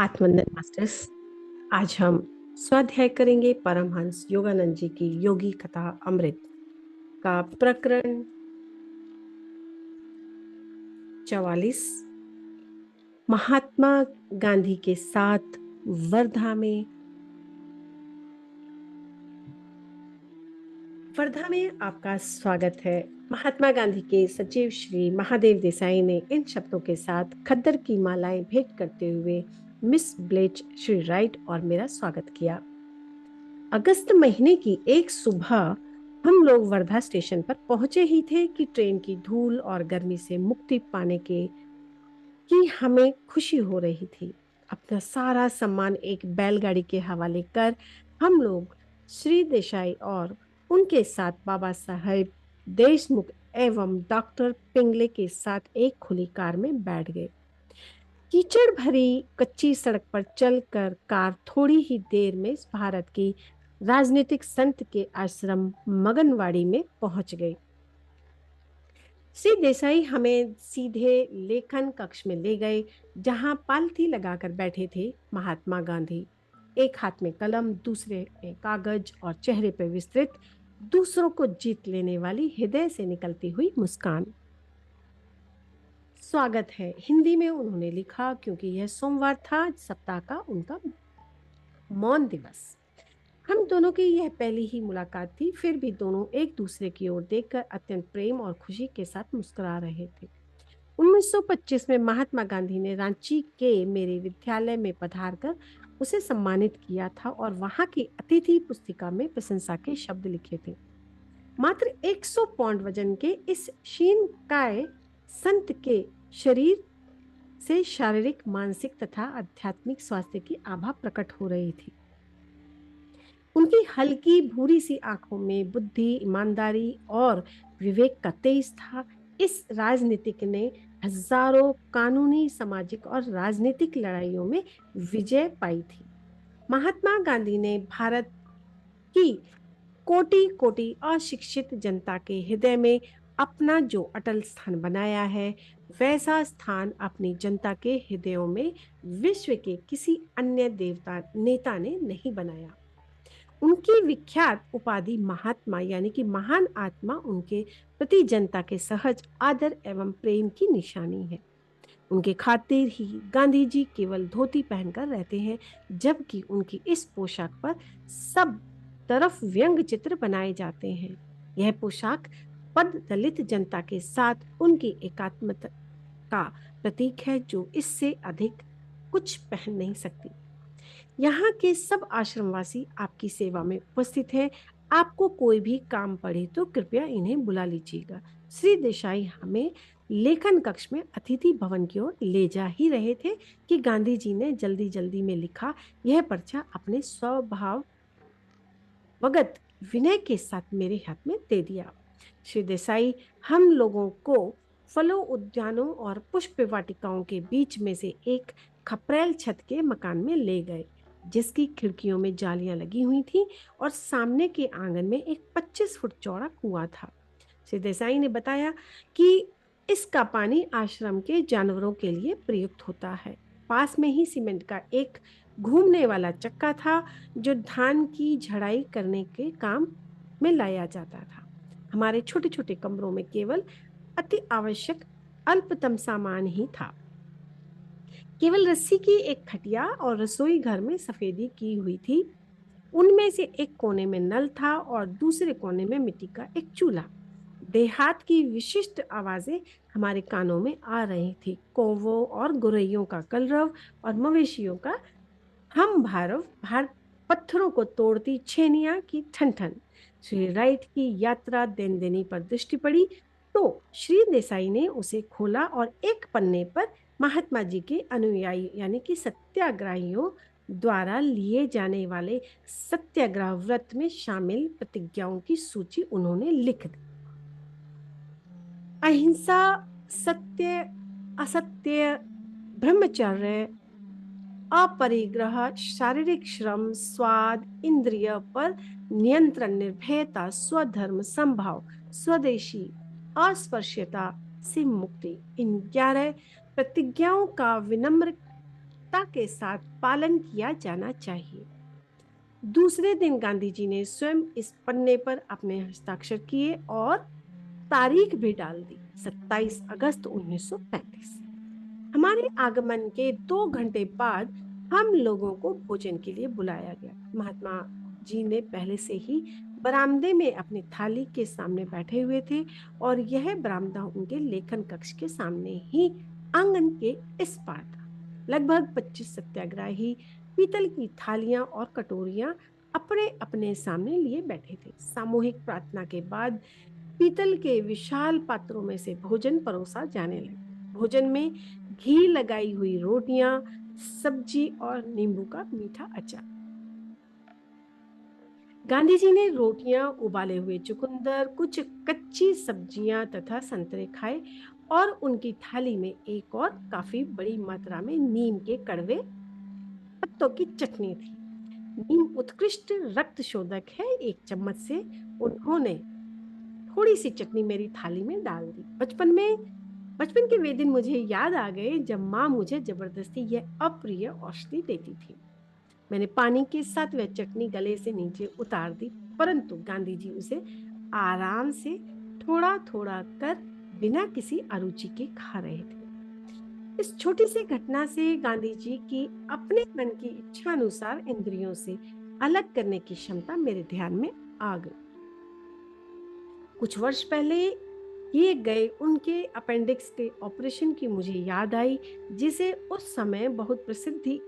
आत्मवंदन masters. आज हम स्वाध्याय करेंगे परमहंस योगानंद जी की योगी कथा अमृत का प्रकरण 44। महात्मा गांधी के साथ वर्धा में आपका स्वागत है। महात्मा गांधी के सचिव श्री महादेव देसाई ने इन शब्दों के साथ खद्दर की मालाएं भेंट करते हुए मिस ब्लेच, श्री राइट और मेरा स्वागत किया। अगस्त महीने की एक सुबह हम लोग वर्धा स्टेशन पर पहुंचे ही थे कि ट्रेन की धूल और गर्मी से मुक्ति पाने के की हमें खुशी हो रही थी। अपना सारा सामान एक बैलगाड़ी के हवाले कर हम लोग श्री देसाई और उनके साथ बाबा साहेब देशमुख एवं डॉक्टर पिंगले के साथ एक खुली कार में बैठ गए। कीचड़ भरी कच्ची सड़क पर चलकर कार थोड़ी ही देर में भारत की राजनीतिक संत के आश्रम मगनवाड़ी में पहुंच गई। श्री देसाई हमें सीधे लेखन कक्ष में ले गए, जहां पालथी लगाकर बैठे थे महात्मा गांधी। एक हाथ में कलम, दूसरे में कागज और चेहरे पर विस्तृत, दूसरों को जीत लेने वाली हृदय से निकलती हुई मुस्कान। स्वागत है, हिंदी में उन्होंने लिखा, क्योंकि यह सोमवार था, सप्ताह का उनका मौन दिवस। हम दोनों की यह पहली ही मुलाकात थी, फिर भी दोनों एक दूसरे की ओर देखकर अत्यंत प्रेम और खुशी के साथ मुस्कुरा रहे थे। 1925 में महात्मा गांधी ने रांची के मेरे विद्यालय में पधारकर उसे सम्मानित किया था और वहां की अतिथि पुस्तिका में प्रशंसा के शब्द लिखे थे। मात्र 100 पौंड वजन के इस क्षीणकाय संत के शरीर से शारीरिक, मानसिक तथा आध्यात्मिक स्वास्थ्य की आभा प्रकट हो रही थी। उनकी हल्की भूरी सी आंखों में बुद्धि, ईमानदारी और विवेक का तेज था। इस राजनीतिक ने हजारों कानूनी, सामाजिक और राजनीतिक लड़ाइयों में विजय पाई थी। महात्मा गांधी ने भारत की कोटि कोटि अशिक्षित जनता के हृदय में अपना जो अटल स्थान बनाया है, वैसा स्थान अपनी जनता के हृदयों में विश्व के किसी अन्य देवता नेता ने नहीं बनाया। उनकी विख्यात उपाधि महात्मा यानी कि महान आत्मा उनके प्रति जनता के सहज आदर एवं प्रेम की निशानी है। उनके खातिर ही गांधी जी केवल धोती पहनकर रहते हैं, जबकि उनकी इस पोशाक पर सब तरफ व्यंग चित्र बनाए जाते हैं। यह पोशाक पद दलित जनता के साथ उनकी एकात्मता का प्रतीक है, जो इससे अधिक कुछ पहन नहीं सकती। यहाँ के सब आश्रमवासी आपकी सेवा में उपस्थित हैं। आपको कोई भी काम पड़े तो कृपया इन्हें बुला लीजिएगा। श्री देसाई हमें लेखन कक्ष में अतिथि भवन की ओर ले जा ही रहे थे कि गांधी जी ने जल्दी जल्दी में लिखा यह पर्चा अपने स्वभाव वगत विनय के साथ मेरे हाथ में दे दिया। श्री देसाई हम लोगों को फलों, उद्यानों और पुष्प वाटिकाओं के बीच में से एक खपरेल छत के मकान में ले गए, जिसकी खिड़कियों में जालियां लगी हुई थी और सामने के आंगन में एक 25 फुट चौड़ा कुआं था। श्री देसाई ने बताया कि इसका पानी आश्रम के जानवरों के लिए प्रयुक्त होता है। पास में ही सीमेंट का एक घूमने वाला चक्का था, जो धान की झड़ाई करने के काम में लाया जाता था। हमारे छोटे छोटे कमरों में केवल अति आवश्यक अल्पतम सामान ही था। केवल रस्सी की एक खटिया और रसोई घर में सफेदी की हुई थी। उनमें से एक कोने में नल था और दूसरे कोने में मिट्टी का एक चूल्हा। देहात की विशिष्ट आवाजें हमारे कानों में आ रही थी। कौवों और गुरैयों का कलरव और मवेशियों का हम भार पत्थरों को तोड़ती छेनिया की ठन ठन। श्री राइट की यात्रा देनी पर दृष्टि पड़ी तो श्री देसाई ने उसे खोला और एक पन्ने पर महात्मा जी के अनुयायी यानी कि सत्याग्रहियों द्वारा लिए जाने वाले सत्याग्रह व्रत में शामिल प्रतिज्ञाओं की सूची उन्होंने लिख दी। अहिंसा, सत्य, असत्य, ब्रह्मचर्य, अपरिग्रह, शारीरिक श्रम, स्वाद, इंद्रिय पर नियंत्रण, निर्भयता, स्वधर्म, संभाव, स्वदेशी, अस्पृश्यता से मुक्ति, इन 11 प्रतिज्ञाओं का विनम्र सख्ता के साथ पालन किया जाना चाहिए। दूसरे दिन गांधी जी ने स्वयं इस पन्ने पर अपने हस्ताक्षर किए और तारीख भी डाल दी, 27 अगस्त 1935। हमारे आगमन के 2 घंटे बाद हम लोगों को भोजन के लिए बुलाया गया। महात्मा जी ने पहले से ही बरामदे में अपनी थाली के सामने बैठे हुए थे और यह बरामदा उनके लेखन कक्ष के सामने ही आंगन के इस पार था। लगभग 25 सत्याग्रही पीतल की थालियां और कटोरियां अपने अपने सामने लिए बैठे थे। सामूहिक प्रार्थना के बाद पीतल के विशाल पात्रों में से भोजन परोसा जाने लगा। भोजन में घी लगाई हुई रोटियां, सब्जी और नींबू का मीठा अचार। गांधी जी ने रोटियां, उबाले हुए चुकंदर, कुछ कच्ची सब्जियां तथा संतरे खाए और उनकी थाली में एक और काफी बड़ी मात्रा में नीम के कड़वे पत्तों की चटनी थी। नीम उत्कृष्ट रक्त शोधक है। 1 चम्मच से उन्होंने थोड़ी सी चटनी मेरी थाली में डाल दी। बचपन के वे दिन मुझे याद आ गए जब माँ मुझे जबरदस्ती यह अप्रिय औषधि देती थी। मैंने पानी के साथ वह चटनी गले से नीचे उतार दी, परंतु गांधी जी उसे आराम से थोड़ा थोड़ा कर बिना किसी अरुचि के खा रहे थे। इस छोटी सी घटना से गांधी जी की अपने मन की इच्छा अनुसार इंद्रियों से अलग करने की क्षमता मेरे ध्यान में आ गई। कुछ वर्ष पहले किए गए उनके अपेंडिक्स के ऑपरेशन की मुझे याद आई, जिसे उस समय बहुत प्रसिद्धि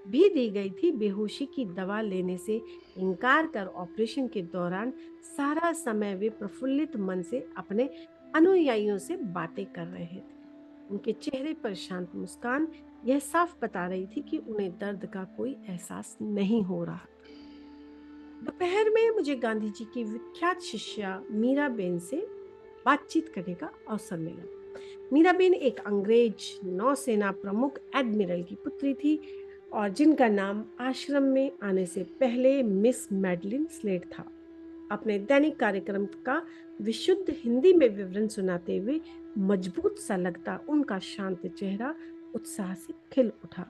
भी दी गई थी। बेहोशी की दवा लेने से इनकार कर ऑपरेशन के दौरान सारा समय वे प्रफुल्लित मन से अपने अनुयायियों से बातें कर रहे थे। उनके चेहरे पर शांत मुस्कान यह साफ बता रही थी कि उन्हें दर्द का कोई एहसास नहीं हो रहा। दोपहर में मुझे गांधी जी की विख्यात शिष्या मीराबेन से बातचीत करने का अवसर मिला। मीराबेन एक अंग्रेज नौसेना प्रमुख एडमिरल की पुत्री थी और जिनका नाम आश्रम में आने से पहले मिस मैडलिन स्लेट था। अपने दैनिक कार्यक्रम का विशुद्ध हिंदी में विवरण सुनाते हुए मजबूत सा लगता उनका शांत चेहरा उत्साह से खिल उठा।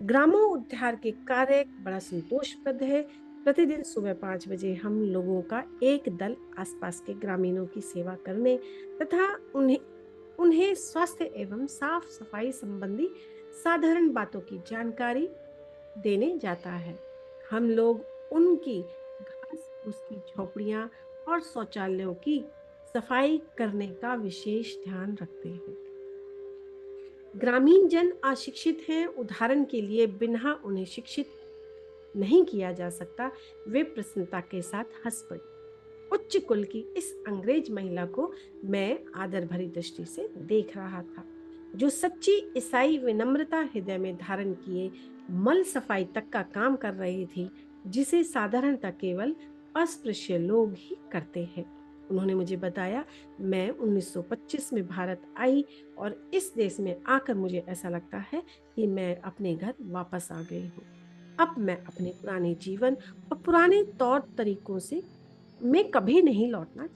ग्रामोद्धार के कार्य बड़ा संतोषप्रद है। प्रतिदिन सुबह 5 बजे हम लोगों का एक दल आसपास के ग्रामीणों की सेवा करने तथा उन्हें उन्हें स्वास्थ्य एवं साफ सफाई संबंधी साधारण बातों की जानकारी देने जाता है। हम लोग उनकी घास फूस की झोपड़ियां और शौचालयों की सफाई करने का विशेष ध्यान रखते हैं। ग्रामीण जन अशिक्षित हैं। उदाहरण के लिए बिना उन्हें शिक्षित नहीं किया जा सकता। वे प्रसन्नता के साथ हंस पड़ी। उच्च कुल की इस अंग्रेज महिला को मैं आदर भरी दृष्टि से देख रहा था, जो सच्ची ईसाई विनम्रता हृदय में धारण किए मल सफाई तक का काम कर रही थी, जिसे साधारणतः केवल अस्पृश्य लोग ही करते हैं। उन्होंने मुझे बताया, मैं 1925 में भारत आई और इस देश में आकर मुझे ऐसा लगता है कि मैं अपने घर वापस आ गई हूँ। अब मैं अपने पुराने जीवन और पुराने तौर तरीकों से मैं कभी नहीं लौटना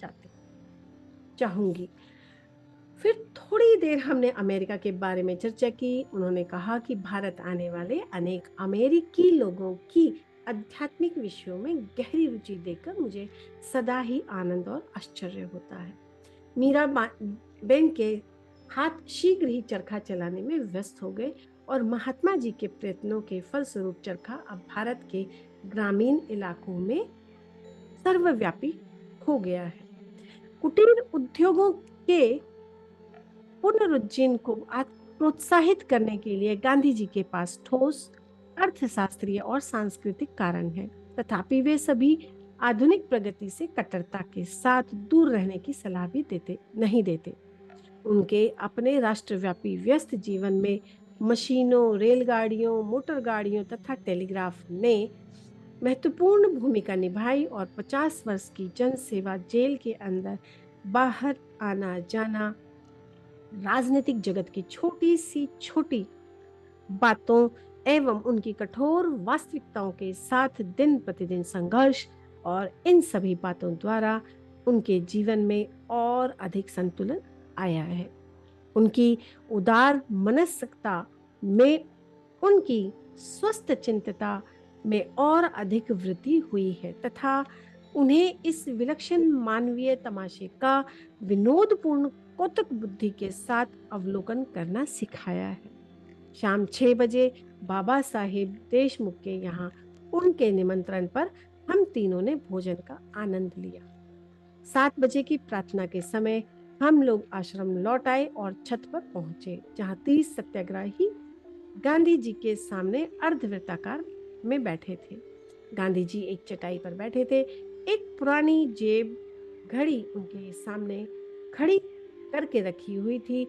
चाहूंगी। फिर थोड़ी देर हमने अमेरिका के बारे में चर्चा की। उन्होंने कहा कि भारत आने वाले अनेक अमेरिकी लोगों की आध्यात्मिक विषयों में गहरी रुचि देखकर मुझे सदा ही आनंद और आश्चर्य होता है। मीरा बेन के हाथ शीघ्र ही चरखा चलाने में व्यस्त हो गए और महात्मा जी के प्रयत्नों के फलस्वरूप चरखा अब भारत के ग्रामीण इलाकों में सर्वव्यापी हो गया है। कुटीर उद्योगों के पुनरुज्जीवन को प्रोत्साहित करने के लिए गांधी जी के पास ठोस अर्थशास्त्रीय और सांस्कृतिक कारण है, तथापि वे सभी आधुनिक प्रगति से कट्टरता के साथ दूर रहने की सलाह भी नहीं देते। उनके अपने राष्ट्रव्यापी व्यस्त जीवन में मशीनों, रेलगाड़ियों, मोटर गाड़ियों तथा टेलीग्राफ ने महत्वपूर्ण भूमिका निभाई और 50 वर्ष की जन सेवा, जेल के अंदर बाहर आना जाना, राजनीतिक जगत की छोटी बातों एवं उनकी कठोर वास्तविकताओं के साथ दिन प्रतिदिन संघर्ष, और इन सभी बातों द्वारा उनके जीवन में और अधिक संतुलन आया है। उनकी उदार मनस्कता में उनकी स्वस्थ चिंतता में और अधिक वृद्धि हुई है तथा उन्हें इस विलक्षण मानवीय तमाशे का विनोदपूर्ण कौतुक बुद्धि के साथ अवलोकन करना सिखाया है। शाम 6 बजे बाबा साहेब देशमुख के यहाँ उनके निमंत्रण पर हम तीनों ने भोजन का आनंद लिया। 7 बजे की प्रार्थना के समय हम लोग आश्रम लौट आए और छत पर पहुंचे, जहां 30 सत्याग्रही गांधी जी के सामने अर्धवृत्ताकार में बैठे थे। गांधी जी एक चटाई पर बैठे थे। एक पुरानी जेब घड़ी उनके सामने खड़ी करके रखी हुई थी।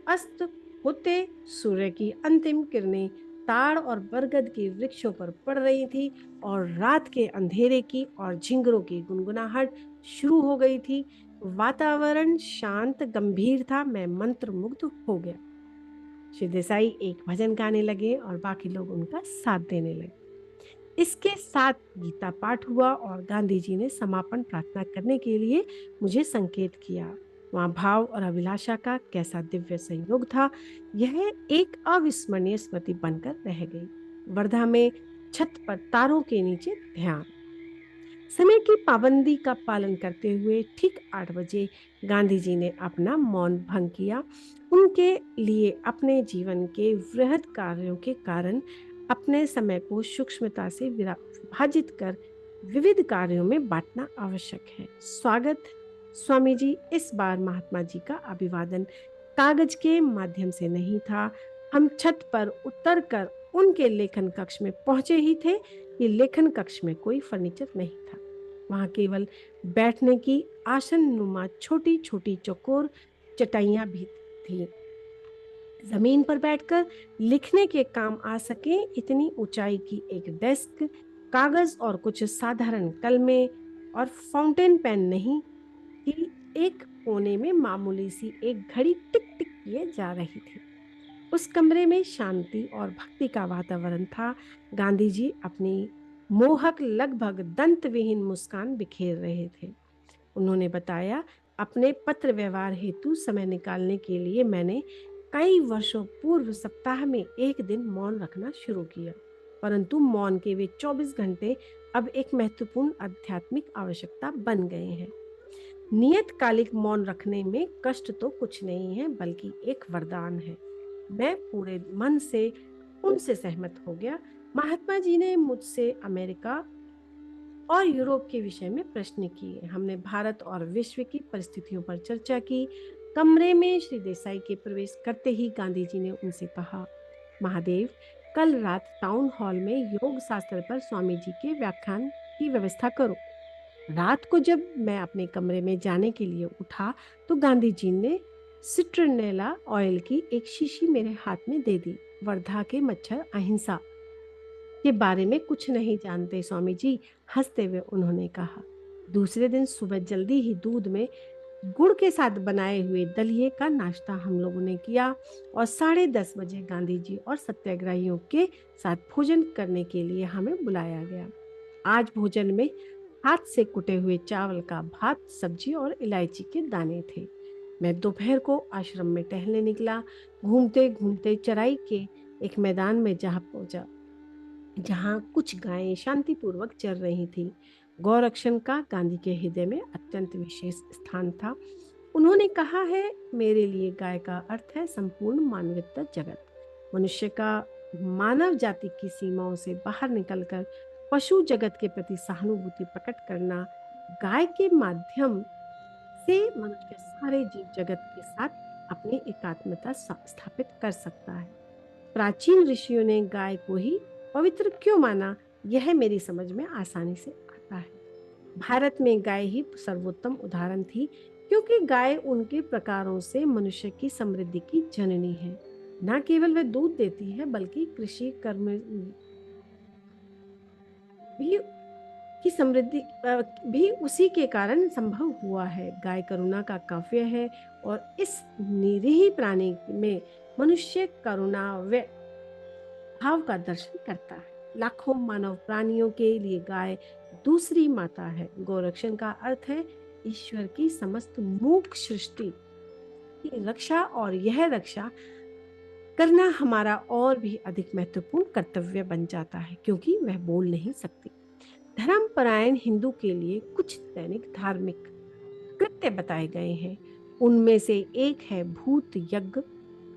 अस्त होते सूर्य की अंतिम किरणें ताड़ और बरगद के वृक्षों पर पड़ रही थी और रात के अंधेरे की और झिंगरों की गुनगुनाहट शुरू हो गई थी। वातावरण शांत गंभीर था। मैं मंत्रमुग्ध हो गया। श्री देसाई एक भजन गाने लगे और बाकी लोग उनका साथ देने लगे। इसके साथ गीता पाठ हुआ और गांधी जी ने समापन प्रार्थना करने के लिए मुझे संकेत किया। वहां भाव और अभिलाषा का कैसा दिव्य संयोग था। यह एक अविस्मरणीय स्मृति बनकर रह गई। वर्धा में छत पर तारों के नीचे ध्यान। समय की पाबंदी का पालन करते हुए ठीक 8 बजे गांधी जी ने अपना मौन भंग किया। उनके लिए अपने जीवन के वृहद कार्यों के कारण अपने समय को सूक्ष्मता से विभाजित कर विविध कार्यों में बांटना आवश्यक है। स्वागत स्वामी जी। इस बार महात्मा जी का अभिवादन कागज के माध्यम से नहीं था। हम छत पर उतरकर उनके लेखन कक्ष में पहुंचे ही थे कि लेखन कक्ष में कोई फर्नीचर नहीं था। वहां केवल बैठने की आसन नुमा छोटी छोटी चौकोर चटाइयां भी थी। जमीन पर बैठकर लिखने के काम आ सके इतनी ऊंचाई की एक डेस्क, कागज और कुछ साधारण कलमें और फाउंटेन पेन नहीं कि एक कोने में मामूली सी एक घड़ी टिक टिक किए जा रही थी। उस कमरे में शांति और भक्ति का वातावरण था। गांधी जी अपनी मोहक लगभग दंत विहीन मुस्कान बिखेर रहे थे। उन्होंने बताया, अपने पत्र व्यवहार हेतु समय निकालने के लिए मैंने कई वर्षों पूर्व सप्ताह में एक दिन मौन रखना शुरू किया, परंतु मौन के वे 24 घंटे अब एक महत्वपूर्ण आध्यात्मिक आवश्यकता बन गए हैं। नियतकालिक मौन रखने में कष्ट तो कुछ नहीं है, बल्कि एक वरदान है। मैं पूरे मन से उनसे सहमत हो गया। महात्मा जी ने मुझसे अमेरिका और यूरोप के विषय में प्रश्न किए। हमने भारत और विश्व की परिस्थितियों पर चर्चा की। कमरे में श्री देसाई के प्रवेश करते ही गांधी जी ने उनसे कहा, महादेव, कल रात टाउन हॉल में योग शास्त्र पर स्वामी जी के व्याख्यान की व्यवस्था करो। रात को जब मैं अपने कमरे में जाने के लिए उठा तो गांधी जी ने सिट्रनेला ऑयल की एक शीशी मेरे हाथ में दे दी। वर्धा के मच्छर अहिंसा के बारे में कुछ नहीं जानते स्वामी जी, हंसते हुए उन्होंने कहा। दूसरे दिन सुबह जल्दी ही दूध में गुड़ के साथ बनाए हुए दलिये का नाश्ता हम लोगों ने किया और 10:30 बजे गांधी जी और सत्याग्रहियों के साथ भोजन करने के लिए हमें बुलाया गया। आज भोजन में हाथ से कुटे हुए चावल का भात, सब्जी और इलायची के दाने थे। मैं दोपहर को आश्रम में टहलने निकला। घूमते घूमते चराई के एक मैदान में जहाँ पहुंचा, जहाँ कुछ गायें शांतिपूर्वक चर रही थीं। गौरक्षण का गांधी के हृदय में अत्यंत विशेष स्थान था। उन्होंने कहा है, मेरे लिए गाय का अर्थ है संपूर्ण मानवता जगत। मनुष्य का मानव जाति की सीमाओं से बाहर निकलकर पशु जगत के प्रति सहानुभूति प्रकट करना, गाय के माध्यम से मनुष्य सारे जीव जगत के साथ अपनी एकात्मता स्थापित कर सकता है। प्राचीन ऋषियों ने गाय को ही पवित्र क्यों माना, यह मेरी समझ में आसानी से आता है। भारत में गाय ही सर्वोत्तम उदाहरण थी, क्योंकि गाय उनके प्रकारों से मनुष्य की समृद्धि की जननी है। न केवल वह दूध देती है, बल्कि कृषि कर्म भी की समृद्धि भी उसी के कारण संभव हुआ है। गाय करुणा का काव्य है और इस निरीह प्राणी में मनुष्य करुणा व भाव का दर्शन करता है। लाखों मानव प्राणियों के लिए गाय दूसरी माता है। गौरक्षण का अर्थ है ईश्वर की समस्त मूक सृष्टि की रक्षा, और यह रक्षा करना हमारा और भी अधिक महत्वपूर्ण कर्तव्य बन जाता है, क्योंकि वह बोल नहीं सकती। धर्मपरायण हिंदू के लिए कुछ दैनिक धार्मिक कृत्य बताए गए हैं। उनमें से एक है भूत यज्ञ,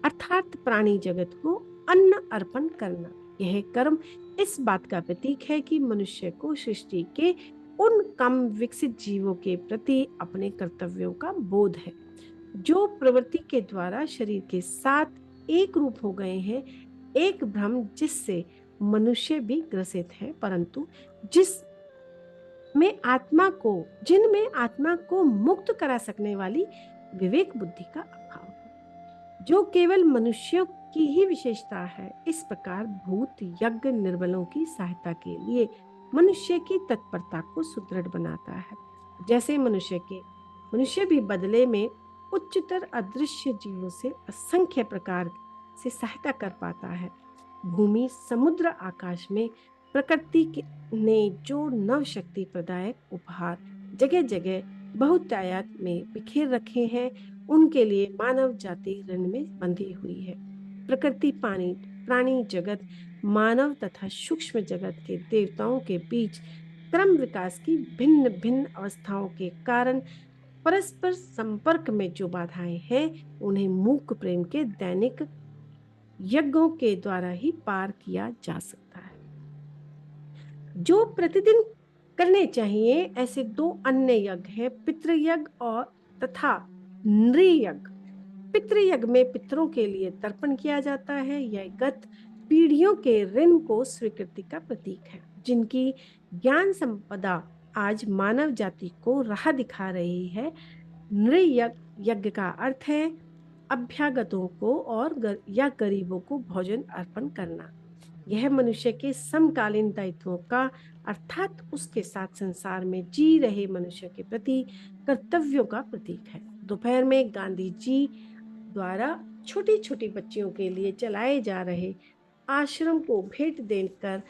अर्थात प्राणी जगत को अन्न अर्पण करना। यह कर्म इस बात का प्रतीक है कि मनुष्य को सृष्टि के उन कम विकसित जीवों के प्रति अपने कर्तव्यों का बोध है, जो प्रवृत्ति के द्वारा शरीर के साथ एक रूप हो गए हैं। एक भ्रम जिससे मनुष्य भी ग्रसित है, परंतु जिनमें आत्मा को मुक्त करा सकने वाली विवेक बुद्धि का अभाव है, जो केवल मनुष्यों की ही विशेषता है। इस प्रकार भूत यज्ञ निर्बलों की सहायता के लिए मनुष्य की तत्परता को सुदृढ़ बनाता है। जैसे मनुष्य भी बदले में उच्चतर अदृश्य जीवों से असंख्य प्रकार से सहायता कर पाता है। भूमि, समुद्र, आकाश में ने जो नव शक्ति प्रदायक उपहार जगह जगह बहुतायत में बिखेर रखे हैं, उनके लिए मानव जाति ऋण में बंधी हुई है। प्रकृति, पानी, प्राणी जगत, मानव तथा सूक्ष्म जगत के देवताओं के बीच क्रम विकास की भिन्न भिन्न अवस्थाओं के कारण परस्पर संपर्क में जो बाधाएं हैं, उन्हें मूक प्रेम के दैनिक यज्ञों के द्वारा ही पार किया जा सकता है, जो प्रतिदिन करने चाहिए। ऐसे दो अन्य यज्ञ हैं, पितृयज्ञ और तथा नृयज्ञ। पितृयज्ञ में पितरों के लिए तर्पण किया जाता है। यह गत पीढ़ियों के ऋण को स्वीकृति का प्रतीक है, जिनकी ज्ञान संपदा आज मानव जाति को राह दिखा रही है। नृयज्ञ यज्ञ का अर्थ है अभ्यागतों को या गरीबों को भोजन अर्पण करना। यह मनुष्य के समकालीन दायित्वों का, अर्थात उसके साथ संसार में जी रहे मनुष्य के प्रति कर्तव्यों का प्रतीक है। दोपहर में गांधी जी द्वारा छोटी छोटी बच्चियों के लिए चलाए जा रहे आश्रम को भेंट देकर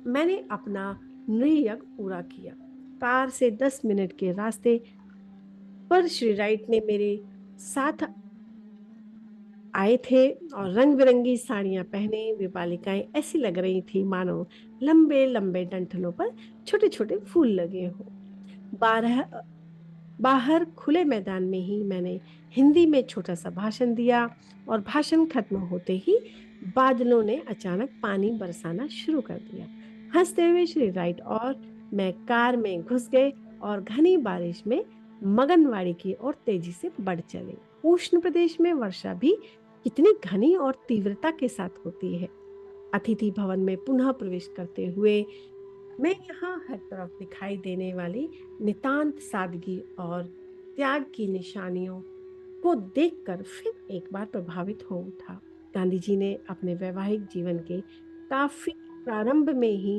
मैंने अपना नृयज्ञ पूरा किया। कार से 10 मिनट के रास्ते पर श्री राइट ने मेरे साथ आए थे और रंग बिरंगी साड़ियां पहने वे बालिकाएं ऐसी लग रही थी मानो लंबे लंबे डंठलों पर छोटे छोटे फूल लगे हों। बाहर खुले मैदान में ही मैंने हिंदी में छोटा सा भाषण दिया और भाषण खत्म होते ही बादलों ने अचानक पानी बरसाना शुरू कर दिया। हंसते हुए श्री राइट और मैं कार में घुस गए और घनी बारिश में मगनवाड़ी की ओर तेजी से बढ़ चले। उष्ण प्रदेश में वर्षा भी कितनी घनी और तीव्रता के साथ होती है। अतिथि भवन में पुनः प्रवेश करते हुए मैं यहाँ हर तरफ दिखाई देने वाली नितांत सादगी और त्याग की निशानियों को देखकर फिर एक बार प्रभावित हो उठा। गांधी जी ने अपने वैवाहिक जीवन के काफी प्रारंभ में ही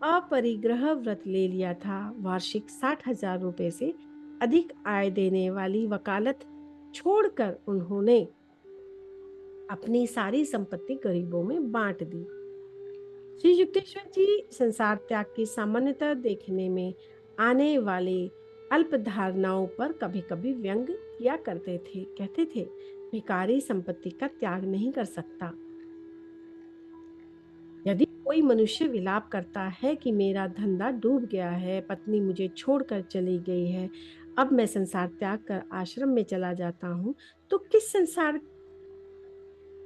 अपरिग्रह व्रत ले लिया था। वार्षिक 60,000 रुपए से अधिक आय देने वाली वकालत छोड़कर उन्होंने अपनी सारी संपत्ति गरीबों में बांट दी। श्री युक्तेश्वर जी संसार त्याग की सामान्यतः देखने में आने वाले अल्प धारणाओं पर कभी कभी व्यंग किया करते थे। कहते थे, भिखारी संपत्ति का त्याग नहीं कर सकता। यदि कोई मनुष्य विलाप करता है कि मेरा धंधा डूब गया है, पत्नी मुझे छोड़कर चली गई है, अब मैं संसार त्याग कर आश्रम में चला जाता हूँ, तो किस संसार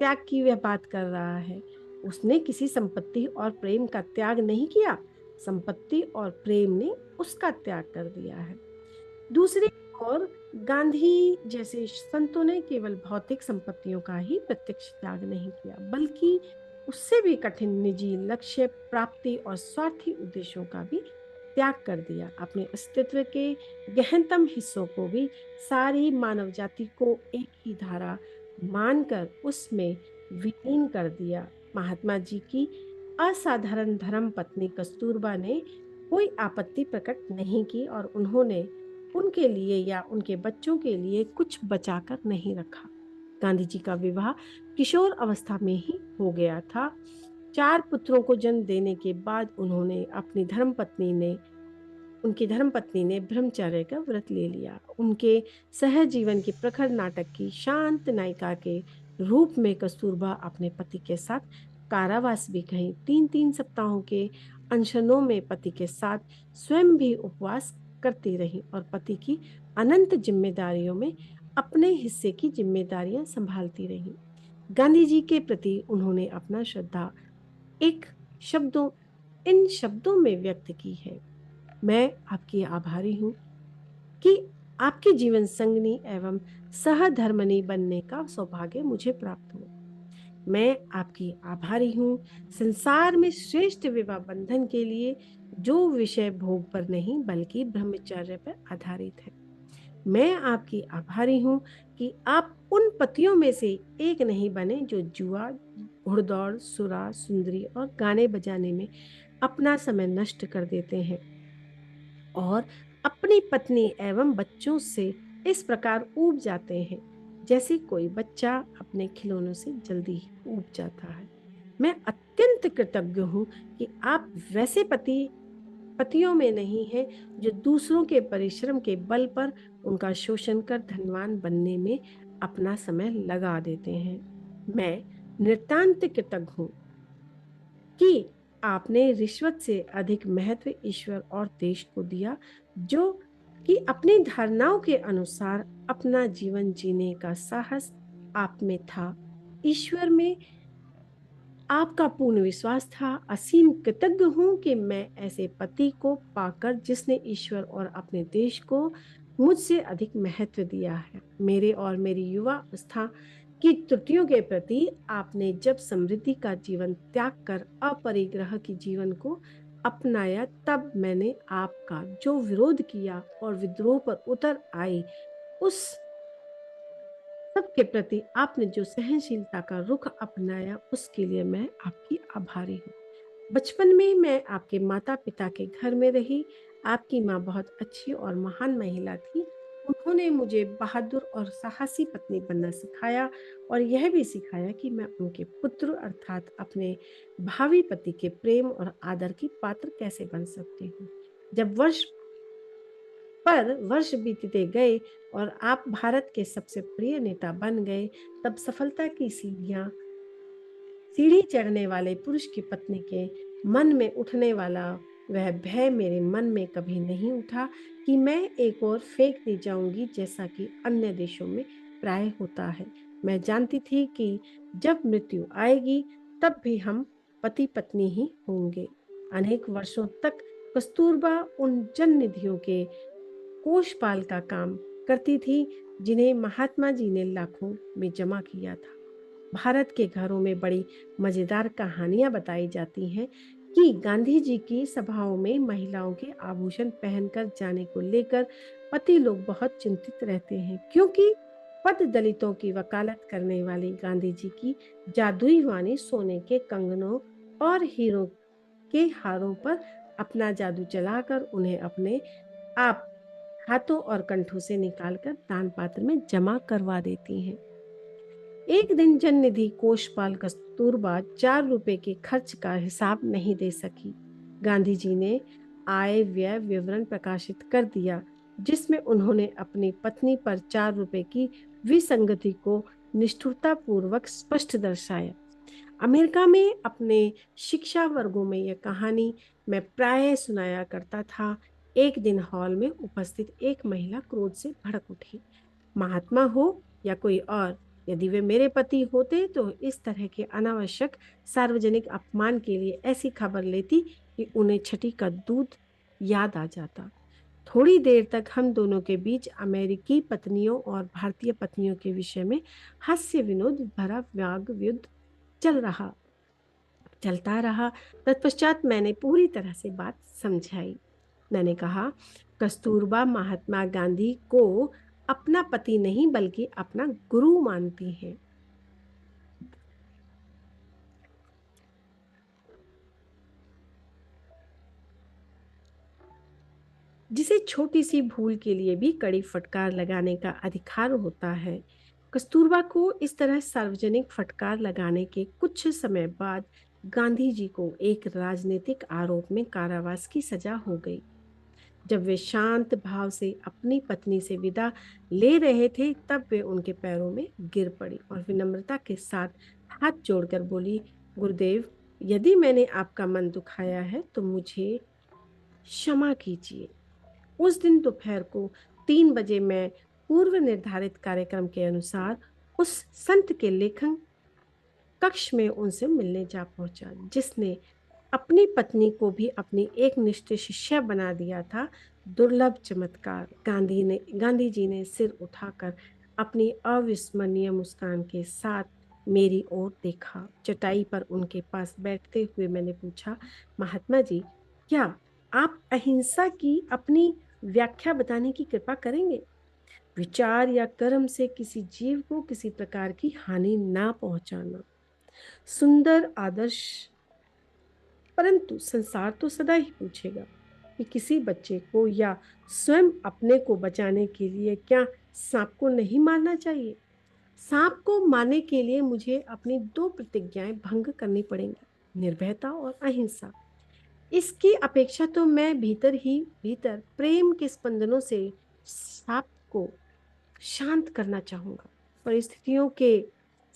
त्याग की वह बात कर रहा है? उसने किसी संपत्ति और प्रेम का त्याग नहीं किया, संपत्ति और प्रेम ने उसका त्याग कर दिया है। दूसरी ओर गांधी जैसे संतों ने केवल भौतिक संपत्तियों का ही प्रत्यक्ष त्याग नहीं किया, बल्कि उससे भी कठिन निजी लक्ष्य प्राप्ति और स्वार्थी उद्देश्यों का भी त्याग कर दिया। अपने अस्तित्व के गहनतम हिस्सों को भी सारी मानव जाति को एक ही धारा मानकर उसमें विलीन कर दिया। महात्मा जी की असाधारण धर्म पत्नी कस्तूरबा ने कोई आपत्ति प्रकट नहीं की और उन्होंने उनके लिए या उनके बच्चों के लिए कुछ बचाकर नहीं रखा। गांधी जी का विवाह किशोर अवस्था में ही हो गया था। 4 पुत्रों को जन्म देने के बाद उनकी धर्मपत्नी ने ब्रह्मचर्य का व्रत ले लिया। उनके सहजीवन के प्रखर नाटक की शांत नायिका के रूप में कस्तूरबा अपने पति के साथ कारावास भी गईं। 3-3 सप्ताहों के अनशनों में पति के साथ स्वयं भी उपवास करती रहीं और पति की अनंत जिम्मेदारियों में अपने हिस्से की जिम्मेदारियां संभालती रहीं। गांधी जी के प्रति उन्होंने अपना श्रद्धा एक शब्दों इन शब्दों में व्यक्त की है। मैं आपकी आभारी हूँ कि आपके जीवन संगनी एवं सहधर्मनी बनने का सौभाग्य मुझे प्राप्त हुआ। मैं आपकी आभारी हूँ संसार में श्रेष्ठ विवाह बंधन के लिए जो विषय भोग पर नहीं बल्कि ब्रह्मचर्य पर आधारित है। मैं आपकी आभारी हूँ कि आप उन पतियों में से एक नहीं बने जो जुआ, घुड़दौड़, सुरा, सुंदरी और गाने बजाने में अपना समय नष्ट कर देते हैं और अपनी पत्नी एवं बच्चों से इस प्रकार ऊब जाते हैं जैसे कोई बच्चा अपने खिलौनों से जल्दी ही ऊब जाता है। मैं अत्यंत कृतज्ञ हूँ कि आप वैसे पतियों में नहीं हैं जो दूसरों के परिश्रम के बल पर उनका शोषण कर धनवान बनने में अपना समय लगा देते हैं। मैं नितांत कृतज्ञ हूँ कि आपने रिश्वत से अधिक महत्व ईश्वर और देश को दिया, जो कि अपनी धारणाओं के अनुसार अपना जीवन जीने का साहस आप में था। ईश्वर में आपका पूर्ण विश्वास था। असीम कृतज्ञ हूं कि मैं ऐसे पति को पाकर जिसने ईश्वर और अपने देश को मुझसे अधिक महत्व दिया है। मेरे और मेरी युवा अवस्था की त्रुटियों के प्रति आपने जब समृद्धि का जीवन त्याग कर अपरिग्रह के जीवन को अपनाया, तब मैंने आपका जो विरोध किया और विद्रोह पर उतर आई, उस सबके प्रति आपने जो सहनशीलता का रुख अपनाया, उसके लिए मैं आपकी आभारी हूँ। बचपन में मैं आपके माता पिता के घर में रही। आपकी माँ बहुत अच्छी और महान महिला थी। उन्होंने मुझे बहादुर और साहसी पत्नी बनना सिखाया और यह भी सिखाया कि मैं उनके पुत्र अर्थात अपने भावी पति के प्रेम और आदर की पात्र कैसे बन सकती हूँ। जब वर्ष बीतते गए और आप भारत के सबसे प्रिय नेता बन गए, तब सफलता की सीढ़ी चढ़ने वाले पुरुष की पत्नी के मन में उठने वाला वह भय मेरे मन में कभी नहीं उठा कि मैं एक और फेंक दी जाऊंगी, जैसा कि अन्य देशों में प्राय होता है। मैं जानती थी कि जब मृत्यु आएगी तब भी हम पति पत्नी ही होंगे। अनेक वर्षों तक कस्तूरबा उन जन निधियों के कोषपाल का काम करती थी जिन्हें महात्मा जी ने लाखों में जमा किया था। भारत के घरों में बड़ी मजेदार कहानियां बताई जाती हैं कि गांधी जी की सभाओं में महिलाओं के आभूषण पहनकर जाने को लेकर पति लोग बहुत चिंतित रहते हैं, क्योंकि पद दलितों की वकालत करने वाली गांधी जी की जादुई वाणी सोने के कंगनों और हीरों के हारों पर अपना जादू चलाकर उन्हें अपने आप हाथों और कंठों से निकालकर दान पात्र में जमा करवा देती हैं। एक दिन जन निधि कोषपाल कस्तूरबा 4 रुपए के खर्च का हिसाब नहीं दे सकी। गांधी जी ने आय व्यय विवरण प्रकाशित कर दिया, जिसमें उन्होंने अपनी पत्नी पर 4 रुपए की विसंगति को निष्ठुरता पूर्वक स्पष्ट दर्शाया। अमेरिका में अपने शिक्षा वर्गों में यह कहानी मैं प्राय सुनाया करता था। एक दिन हॉल में उपस्थित एक महिला क्रोध से भड़क उठी। महात्मा हो या कोई और, यदि वे मेरे पति होते तो इस तरह के अनावश्यक सार्वजनिक अपमान के लिए ऐसी खबर लेती कि उन्हें छठी का दूध याद आ जाता। थोड़ी देर तक हम दोनों के बीच अमेरिकी पत्नियों और भारतीय पत्नियों के विषय में हास्य विनोद भरा वाग युद्ध चलता रहा। तत्पश्चात मैंने पूरी तरह से बात समझाई। मैंने कहा, कस्तूरबा महात्मा गांधी को अपना पति नहीं बल्कि अपना गुरु मानती हैं। जिसे छोटी सी भूल के लिए भी कड़ी फटकार लगाने का अधिकार होता है। कस्तूरबा को इस तरह सार्वजनिक फटकार लगाने के कुछ समय बाद गांधी जी को एक राजनीतिक आरोप में कारावास की सजा हो गई। जब वे शांत भाव से अपनी पत्नी से विदा ले रहे थे, तब वे उनके पैरों में गिर पड़ी और विनम्रता के साथ हाथ जोड़कर बोली, गुरुदेव, यदि मैंने आपका मन दुखाया है तो मुझे क्षमा कीजिए। उस दिन दोपहर को 3 बजे मैं पूर्व निर्धारित कार्यक्रम के अनुसार उस संत के लेखन कक्ष में उनसे मिलने जा पहुंचा, जिसने अपनी पत्नी को भी अपनी एक निष्ठ शिष्या बना दिया था। दुर्लभ चमत्कार! गांधी जी ने सिर उठाकर अपनी अविस्मरणीय मुस्कान के साथ मेरी ओर देखा। चटाई पर उनके पास बैठते हुए मैंने पूछा, महात्मा जी, क्या आप अहिंसा की अपनी व्याख्या बताने की कृपा करेंगे? विचार या कर्म से किसी जीव को किसी प्रकार की हानि ना पहुंचाना, सुंदर आदर्श। परंतु संसार तो सदा ही पूछेगा कि किसी बच्चे को या स्वयं अपने को बचाने के लिए क्या सांप को नहीं मारना चाहिए? सांप को मारने के लिए मुझे अपनी दो प्रतिज्ञाएं भंग करनी पड़ेंगी, निर्भयता और अहिंसा। इसकी अपेक्षा तो मैं भीतर ही भीतर प्रेम के स्पंदनों से सांप को शांत करना चाहूंगा। परिस्थितियों के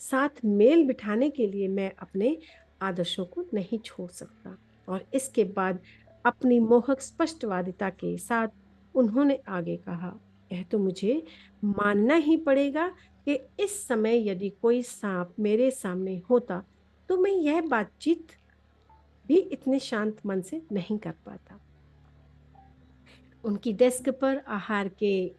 साथ मेल बिठाने के लिए मैं अपने आदर्शों को नहीं छोड़ सकता। और इसके बाद अपनी मोहक स्पष्टवादिता के साथ उन्होंने आगे कहा, यह तो मुझे मानना ही पड़ेगा कि इस समय यदि कोई सांप मेरे सामने होता तो मैं यह बातचीत भी इतने शांत मन से नहीं कर पाता। उनकी डेस्क पर आहार के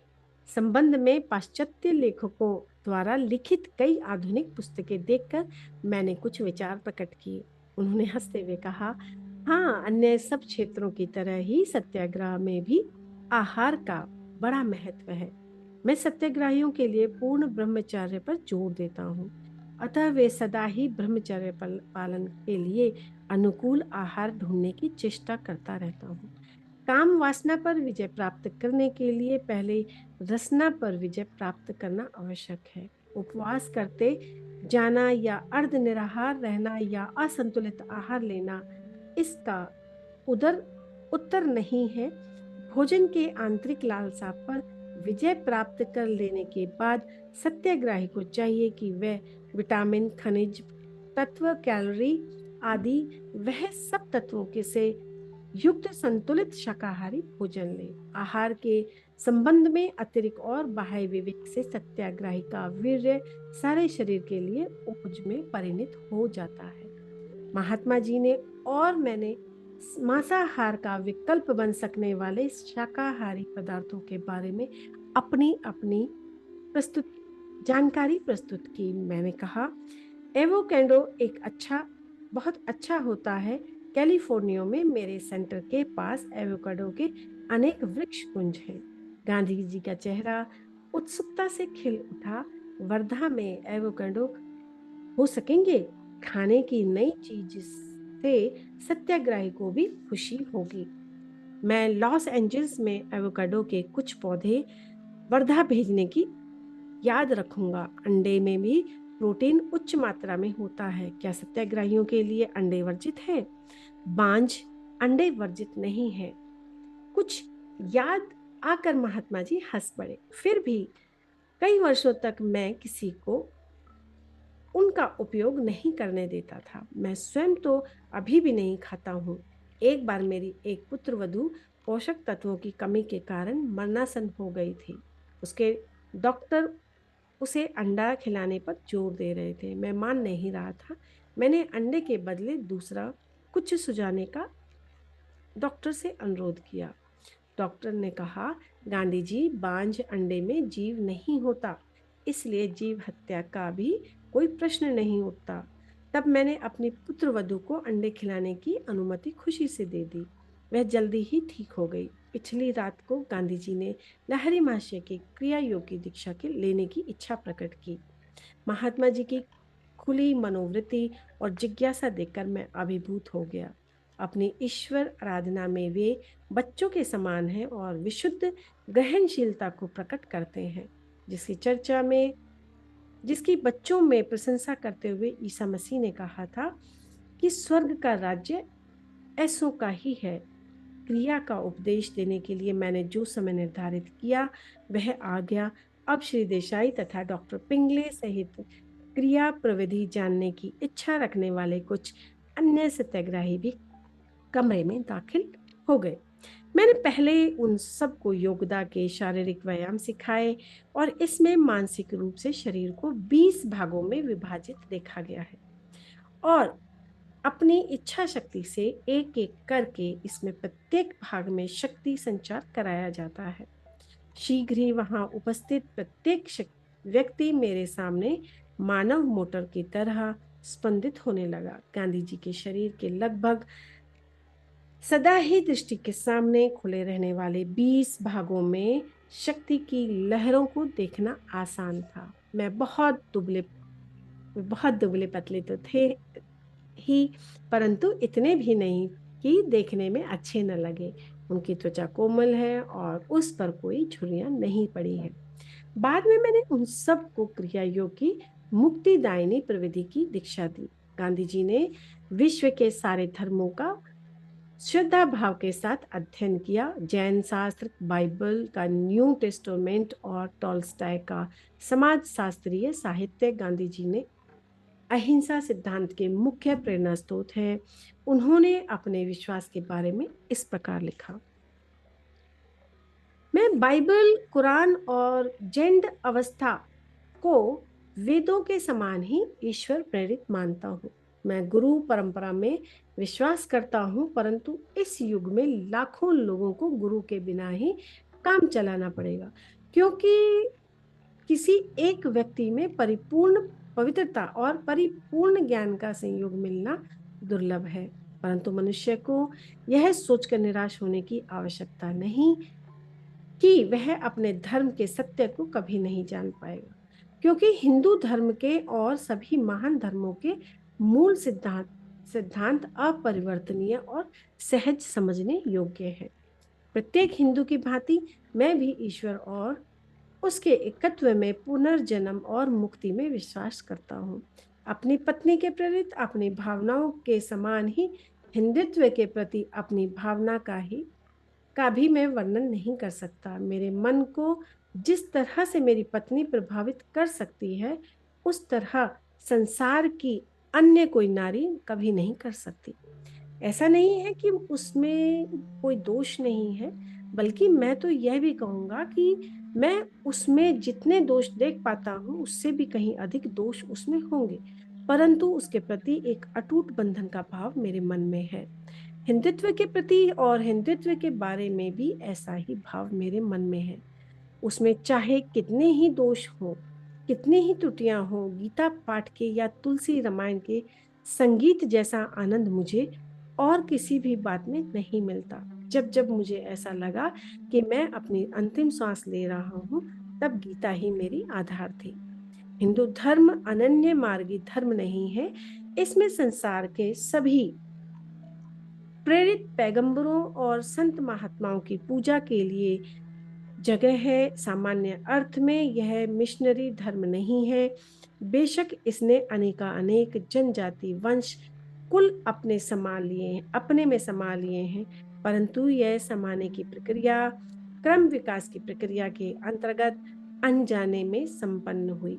संबंध में पाश्चात्य लेखकों द्वारा लिखित कई आधुनिक पुस्तकें देखकर मैंने कुछ विचार प्रकट किए। उन्होंने हंसते हुए कहा, हाँ, अन्य सब क्षेत्रों की तरह ही सत्याग्रह में भी आहार का बड़ा महत्व है। मैं सत्याग्रहियों के लिए पूर्ण ब्रह्मचर्य पर जोर देता हूँ, अतः वे सदा ही ब्रह्मचर्य पालन के लिए अनुकूल आहार ढूंढने की चेष्टा करता रहता हूँ। काम वासना पर विजय प्राप्त करने के लिए पहले रसना पर विजय प्राप्त करना आवश्यक है। उपवास करते जाना या अर्ध निराहार रहना या असंतुलित आहार लेना इसका उदर उत्तर नहीं है। भोजन के आंतरिक लालसा पर विजय प्राप्त कर लेने के बाद सत्याग्रही को चाहिए कि वह विटामिन, खनिज तत्व, कैलोरी आदि वह सब तत्वों के से युक्त संतुलित शाकाहारी भोजन ले। आहार के संबंध में अतिरिक्त और बाह्य विवेक से सत्याग्रही का वीर्य सारे शरीर के लिए ओज में परिणत हो जाता है। महात्मा जी ने और मैंने मांसाहार का विकल्प बन सकने वाले शाकाहारी पदार्थों के बारे में अपनी अपनी प्रस्तुत जानकारी प्रस्तुत की। मैंने कहा, एवोकेडो बहुत अच्छा होता है। कैलिफोर्निया में मेरे सेंटर के पास एवोकाडो के अनेक वृक्ष कुंज हैं। गांधी जी का चेहरा उत्सुकता से खिल उठा। वर्धा में एवोकाडो हो सकेंगे? खाने की नई चीज से सत्याग्रही को भी खुशी होगी। मैं लॉस एंजल्स में एवोकाडो के कुछ पौधे वर्धा भेजने की याद रखूंगा। अंडे में भी प्रोटीन उच्च मात्रा में होता है। क्या सत्याग्रहियों के लिए अंडे वर्जित है? बांझ अंडे वर्जित नहीं है। कुछ याद आकर महात्मा जी हंस पड़े। फिर भी कई वर्षों तक मैं किसी को उनका उपयोग नहीं करने देता था। मैं स्वयं तो अभी भी नहीं खाता हूँ। एक बार मेरी एक पुत्रवधू पोषक तत्वों की कमी के कारण मरणासन हो गई थी। उसके डॉक्टर उसे अंडा खिलाने पर जोर दे रहे थे। मैं मान नहीं रहा था। मैंने अंडे के बदले दूसरा कुछ सुझाने का डॉक्टर से अनुरोध किया। डॉक्टर ने कहा, गांधी जी, बांझ अंडे में जीव नहीं होता, इसलिए जीव हत्या का भी कोई प्रश्न नहीं उठता। तब मैंने अपनी पुत्रवधू को अंडे खिलाने की अनुमति खुशी से दे दी। वह जल्दी ही ठीक हो गई। पिछली रात को गांधी जी ने लहरी महाशय की क्रिया योग की दीक्षा के लेने की इच्छा प्रकट की। महात्मा जी की खुली मनोवृत्ति और जिज्ञासा देखकर मैं अभिभूत हो गया। अपनी ईश्वर आराधना में वे बच्चों के समान हैं और विशुद्ध ग्रहणशीलता को प्रकट करते हैं, जिसकी बच्चों में प्रशंसा करते हुए ईसा मसीह ने कहा था कि स्वर्ग का राज्य ऐसों का ही है। क्रिया का उपदेश देने के लिए मैंने जो समय निर्धारित किया वह आ गया। अब श्री देसाई तथा डॉक्टर पिंगले सहित क्रिया प्रविधि जानने की इच्छा रखने वाले कुछ अन्य सत्याग्रही भी कमरे में दाखिल हो गए। मैंने पहले उन सबको योगदा के शारीरिक व्यायाम सिखाए और इसमें मानसिक रूप से शरीर को 20 भागों में विभाजित देखा गया है और अपनी इच्छा शक्ति से एक एक करके इसमें प्रत्येक भाग में शक्ति संचार कराया जाता है। शीघ्र ही वहां उपस्थित प्रत्येक व्यक्ति मेरे सामने मानव मोटर की तरह स्पंदित होने लगा। गांधी जी के शरीर के लगभग सदा ही दृष्टि के सामने खुले रहने वाले 20 भागों में शक्ति की लहरों को देखना आसान था। मैं बहुत दुबले पतले तो थे ही, परंतु इतने भी नहीं कि देखने में अच्छे न लगे। उनकी त्वचा कोमल है और उस पर कोई झुर्रियां नहीं पड़ी है। बाद में मैंने उन सब को क्रिया योग की मुक्तिदायिनी प्रविधि की दीक्षा दी। गांधी जी ने विश्व के सारे धर्मों का श्रद्धा भाव के साथ अध्ययन किया। जैन शास्त्र, बाइबल का न्यू टेस्टामेंट और टॉल्स्टॉय का समाज शास्त्रीय साहित्य गांधी जी ने अहिंसा सिद्धांत के मुख्य प्रेरणा स्रोत हैं। उन्होंने अपने विश्वास के बारे में इस प्रकार लिखा। मैं बाइबल, कुरान और जैन अवस्था को वेदों के समान ही ईश्वर प्रेरित मानता हूँ। मैं गुरु परंपरा में विश्वास करता हूँ, परंतु इस युग में लाखों लोगों को गुरु के बिना ही काम चलाना पड़ेगा, क्योंकि किसी एक व्यक्ति में परिपूर्ण पवित्रता और परिपूर्ण ज्ञान का संयोग मिलना दुर्लभ है। परंतु मनुष्य को यह सोचकर निराश होने की आवश्यकता नहीं कि वह अपने धर्म के सत्य को कभी नहीं जान पाएगा, क्योंकि हिंदू धर्म के और सभी महान धर्मों के मूल सिद्धांत सिद्धांत अपरिवर्तनीय और सहज समझने योग्य है। प्रत्येक हिंदू की भांति मैं भी ईश्वर और उसके एकत्व में, पुनर्जन्म और मुक्ति में विश्वास करता हूँ। अपनी पत्नी के प्रेरित अपनी भावनाओं के समान ही हिंदुत्व के प्रति अपनी भावना का भी मैं वर्णन नहीं कर सकता। मेरे मन को जिस तरह से मेरी पत्नी प्रभावित कर सकती है, उस तरह संसार की अन्य कोई नारी कभी नहीं कर सकती। ऐसा नहीं है कि उसमें कोई दोष नहीं है, बल्कि मैं तो यह भी कहूंगा कि मैं उसमें जितने दोष देख पाता हूँ उससे भी कहीं अधिक दोष उसमें होंगे, परंतु उसके प्रति एक अटूट बंधन का भाव मेरे मन में है। हिंदुत्व के प्रति और हिंदुत्व के बारे में भी ऐसा ही भाव मेरे मन में है। उसमें चाहे कितने ही दोष हो, कितनी ही त्रुटियां हो, गीता पाठ के या तुलसी रामायण के संगीत जैसा आनंद मुझे और किसी भी बात में नहीं मिलता। जब जब मुझे ऐसा लगा कि मैं अपनी अंतिम सांस ले रहा हूँ, तब गीता ही मेरी आधार थी। हिंदू धर्म अनन्य मार्गी धर्म नहीं है। इसमें संसार के सभी प्रेरित पैगंबरों और संत महात्माओं की पूजा के लिए जगह है। सामान्य अर्थ में यह मिशनरी धर्म नहीं है। बेशक इसने अनेक जनजाति, वंश, कुल अपने में समा लिए हैं, परंतु यह समाने की प्रक्रिया क्रम विकास की प्रक्रिया के अंतर्गत अनजाने में संपन्न हुई।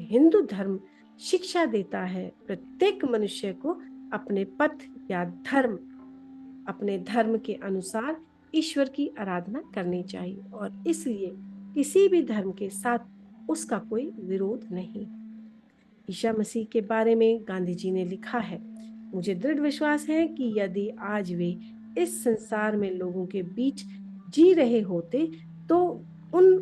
हिंदू धर्म शिक्षा देता है प्रत्येक मनुष्य को अपने पथ या अपने धर्म के अनुसार ईश्वर की आराधना करनी चाहिए, और इसलिए किसी भी धर्म के साथ उसका कोई विरोध नहीं। ईसा मसीह के बारे में गांधी जी ने लिखा है, मुझे दृढ़ विश्वास है कि यदि आज वे इस संसार में लोगों के बीच जी रहे होते तो उन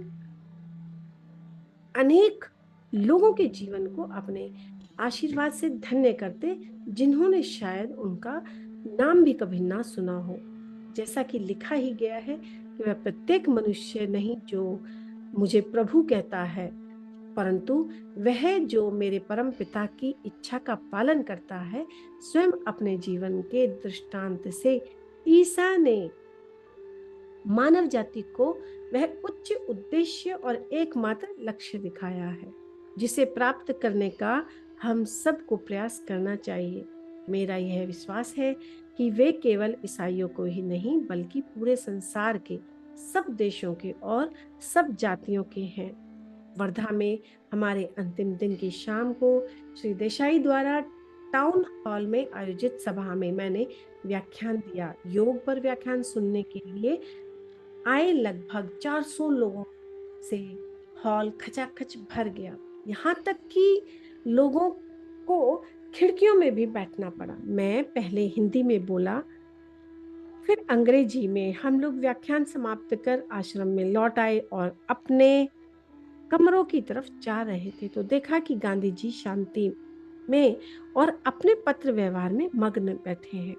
अनेक लोगों के जीवन को अपने आशीर्वाद से धन्य करते, जिन्होंने शायद उनका नाम भी कभी ना सुना हो। जैसा कि लिखा ही गया है कि वह प्रत्येक मनुष्य नहीं जो मुझे प्रभु कहता है, परंतु वह जो मेरे परम पिता की इच्छा का पालन करता है। स्वयं अपने जीवन के दृष्टांत से ईसा ने मानव जाति को वह उच्च उद्देश्य और एकमात्र लक्ष्य दिखाया है, जिसे प्राप्त करने का हम सबको प्रयास करना चाहिए। मेरा यह विश्वास है कि वे केवल ईसाइयों को ही नहीं बल्कि पूरे संसार के सब देशों के और सब जातियों के हैं। वर्धा में हमारे अंतिम दिन की शाम को श्री देसाई द्वारा टाउन हॉल में आयोजित सभा में मैंने व्याख्यान दिया। योग पर व्याख्यान सुनने के लिए आए लगभग 400 लोगों से हॉल खचाखच भर गया। यहाँ तक कि लोगों को खिड़कियों में भी बैठना पड़ा। मैं पहले हिंदी में बोला, फिर अंग्रेजी में। हम लोग व्याख्यान समाप्त कर आश्रम में लौट आए और अपने कमरों की तरफ जा रहे थे तो देखा कि गांधी जी शांति में और अपने पत्र व्यवहार में मग्न बैठे हैं।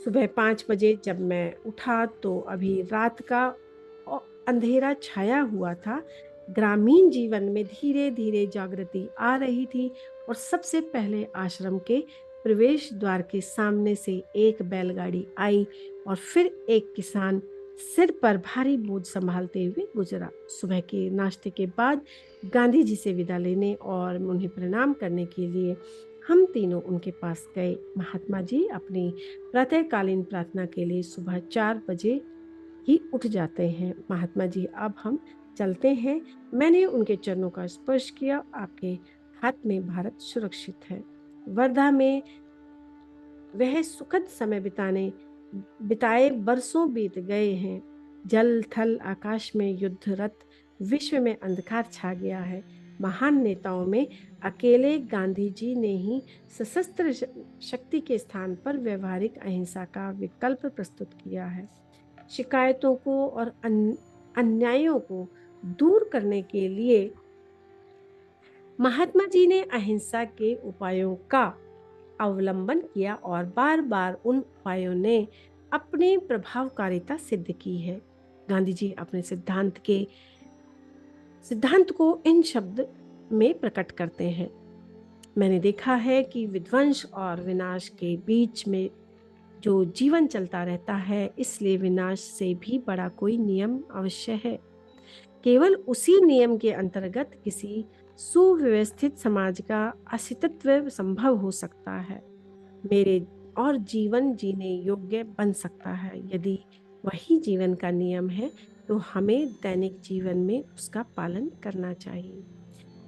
सुबह 5 बजे जब मैं उठा तो अभी रात का अंधेरा छाया हुआ था। ग्रामीण जीवन में धीरे धीरे जागृति आ रही थी और सबसे पहले आश्रम के प्रवेश द्वार के सामने से एक बैलगाड़ी आई और फिर एक किसान सिर पर भारी बोझ संभालते हुए गुजरा। सुबह के नाश्ते के बाद गांधी जी से विदा लेने और उन्हें प्रणाम करने के लिए हम तीनों उनके पास गए। महात्मा जी अपनी प्रातःकालीन प्रार्थना के लिए सुबह 4 बजे ही उठ जाते हैं। महात्मा जी अब हम चलते हैं। मैंने उनके चरणों का स्पर्श किया। आपके हाथ में भारत सुरक्षित है। वर्धा में वह सुखद समय बिताए बरसों बीत गए हैं। जल थल आकाश में युद्ध रत, विश्व में अंधकार छा गया है। महान नेताओं में अकेले गांधी जी ने ही सशस्त्र शक्ति के स्थान पर व्यवहारिक अहिंसा का विकल्प प्रस्तुत किया है। शिकायतों को और अन्यायों को दूर करने के लिए महात्मा जी ने अहिंसा के उपायों का अवलंबन किया और बार बार उन उपायों ने अपनी प्रभावकारिता सिद्ध की है। गांधी जी अपने सिद्धांत को इन शब्द में प्रकट करते हैं। मैंने देखा है कि विध्वंस और विनाश के बीच में जो जीवन चलता रहता है, इसलिए विनाश से भी बड़ा कोई नियम अवश्य है। केवल उसी नियम के अंतर्गत किसी सुव्यवस्थित समाज का अस्तित्व संभव हो सकता है, मेरे और जीवन जीने योग्य बन सकता है। यदि वही जीवन का नियम है तो हमें दैनिक जीवन में उसका पालन करना चाहिए।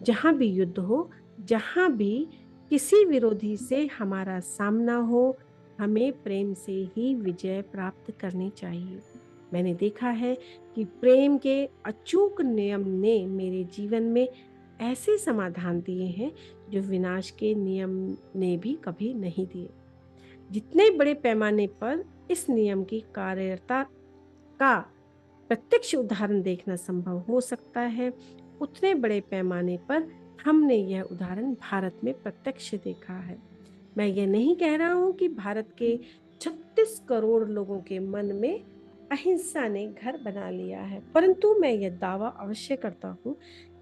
जहाँ भी युद्ध हो, जहाँ भी किसी विरोधी से हमारा सामना हो, हमें प्रेम से ही विजय प्राप्त करनी चाहिए। मैंने देखा है कि प्रेम के अचूक नियम ने मेरे जीवन में ऐसे समाधान दिए हैं जो विनाश के नियम ने भी कभी नहीं दिए। जितने बड़े पैमाने पर इस नियम की कार्यता का प्रत्यक्ष उदाहरण देखना संभव हो सकता है, उतने बड़े पैमाने पर हमने यह उदाहरण भारत में प्रत्यक्ष देखा है। मैं यह नहीं कह रहा हूं कि भारत के 36 करोड़ लोगों के मन में अहिंसा ने घर बना लिया है, परंतु मैं यह दावा अवश्य करता हूं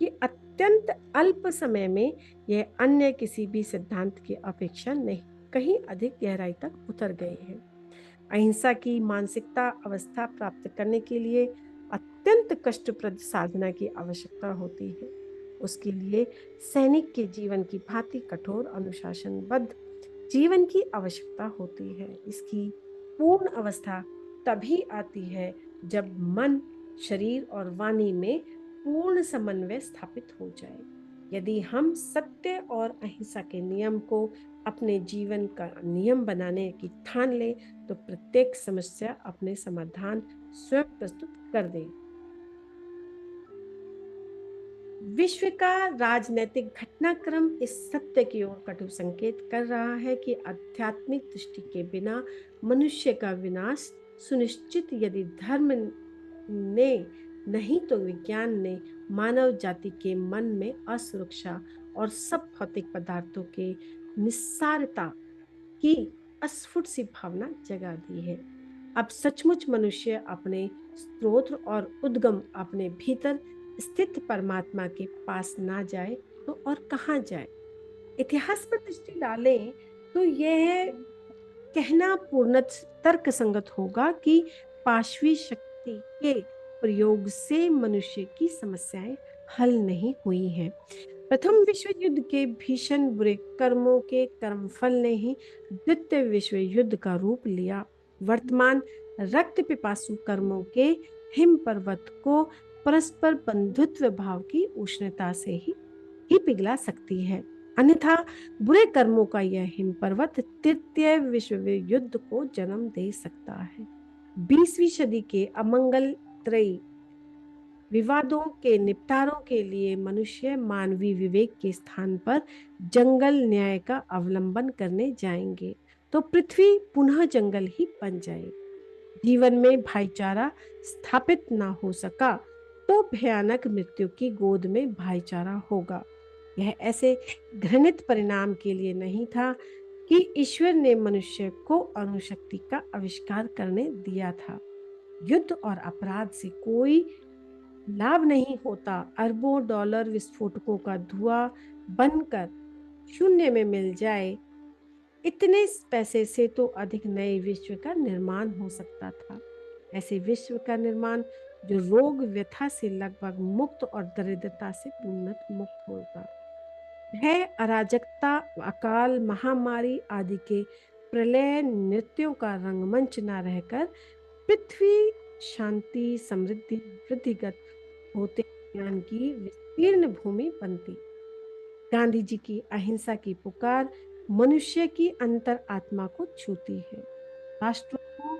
कि अत्यंत अल्प समय में यह अन्य किसी भी सिद्धांत की अपेक्षा नहीं कहीं अधिक गहराई तक उतर गए हैं। अहिंसा की मानसिकता अवस्था प्राप्त करने के लिए अत्यंत कष्टप्रद साधना की आवश्यकता होती है। उसके लिए सैनिक के जीवन की भांति कठोर अनुशासनबद्ध जीवन की आवश्यकता होती है। इसकी पूर्ण अवस्था तभी आती है जब मन, शरीर और वाणी में पूर्ण समन्वय स्थापित हो जाए। यदि हम सत्य और अहिंसा के नियम को अपने जीवन का नियम बनाने की ठान ले तो प्रत्येक समस्या अपने समाधान स्वयं प्रस्तुत कर दे। विश्व का राजनीतिक घटनाक्रम इस सत्य की ओर कटु संकेत कर रहा है कि आध्यात्मिक दृष्टि के बिना मनुष्य का विनाश सुनिश्चित। यदि धर्म ने नहीं तो विज्ञान ने मानव जाति के मन में असुरक्षा और सब भौतिक पदार्थों के निस्सारता की अस्फुट सी भावना जगा दी है। अब सचमुच मनुष्य अपने स्रोत और उद्गम अपने भीतर स्थित परमात्मा के पास ना जाए तो और कहाँ जाए। इतिहास पर दृष्टि डालें तो यह कहना पूर्ण तर्क संगत होगा कि पाशवी शक्ति के प्रयोग से मनुष्य की समस्याएं हल नहीं हुई हैं। प्रथम विश्व युद्ध के भीषण बुरे कर्मों के कर्मफल ने ही द्वितीय विश्व युद्ध का रूप लिया। वर्तमान रक्त पिपासु कर्मों के हिम पर्वत को परस्पर बंधुत्व भाव की उष्णता से ही पिघला सकती है। अन्यथा बुरे कर्मों का यह हिम पर्वत तृतीय विश्व युद्ध को जन्म दे सकता है। 20वीं सदी के अमंगल त्रयी विवादों के निपटारों के लिए मनुष्य मानवीय विवेक के स्थान पर जंगल न्याय का अवलंबन करने जाएंगे तो पृथ्वी पुनः जंगल ही बन जाएगी। जीवन में भाईचारा स्थापित ना हो सका तो भयानक मृत्यु की गोद में भाईचारा होगा। यह ऐसे घृणित परिणाम के लिए नहीं था कि ईश्वर ने मनुष्य को अणुशक्ति का आविष्कार करने दिया था। युद्ध और अपराध से कोई लाभ नहीं होता। अरबों डॉलर विस्फोटकों का धुआं बनकर शून्य में मिल जाए, इतने पैसे से तो अधिक नए विश्व का निर्माण हो सकता था। ऐसे विश्व का निर्माण जो रोग व्यथा से लगभग मुक्त और दरिद्रता से पूर्णत मुक्त होगा। भय, अराजकता, अकाल, महामारी आदि के प्रलय नृत्यों का रंगमंच न रहकर पृथ्वी शांति, समृद्धि, वृद्धिगत होते ज्ञान की विस्तीर्ण भूमि बनती। गांधी जी की अहिंसा की पुकार मनुष्य की अंतर आत्मा को छूती है। राष्ट्रों को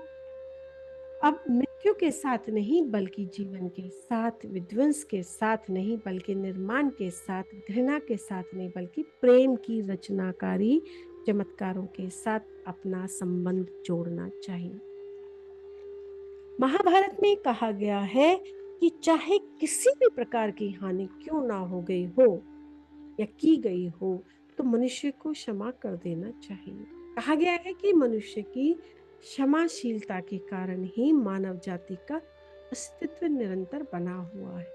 अब मृत्यु के साथ नहीं बल्कि जीवन के साथ, विध्वंस के साथ नहीं बल्कि निर्माण के साथ, घृणा के साथ नहीं बल्कि प्रेम की रचनाकारी चमत्कारों के साथ अपना संबंध जोड़ना चाहिए। महाभारत में कहा गया है कि चाहे किसी भी प्रकार की हानि क्यों ना हो गई हो या की गई हो तो मनुष्य को क्षमा कर देना चाहिए। कहा गया है कि मनुष्य की क्षमाशीलता के कारण ही मानव जाति का अस्तित्व निरंतर बना हुआ है।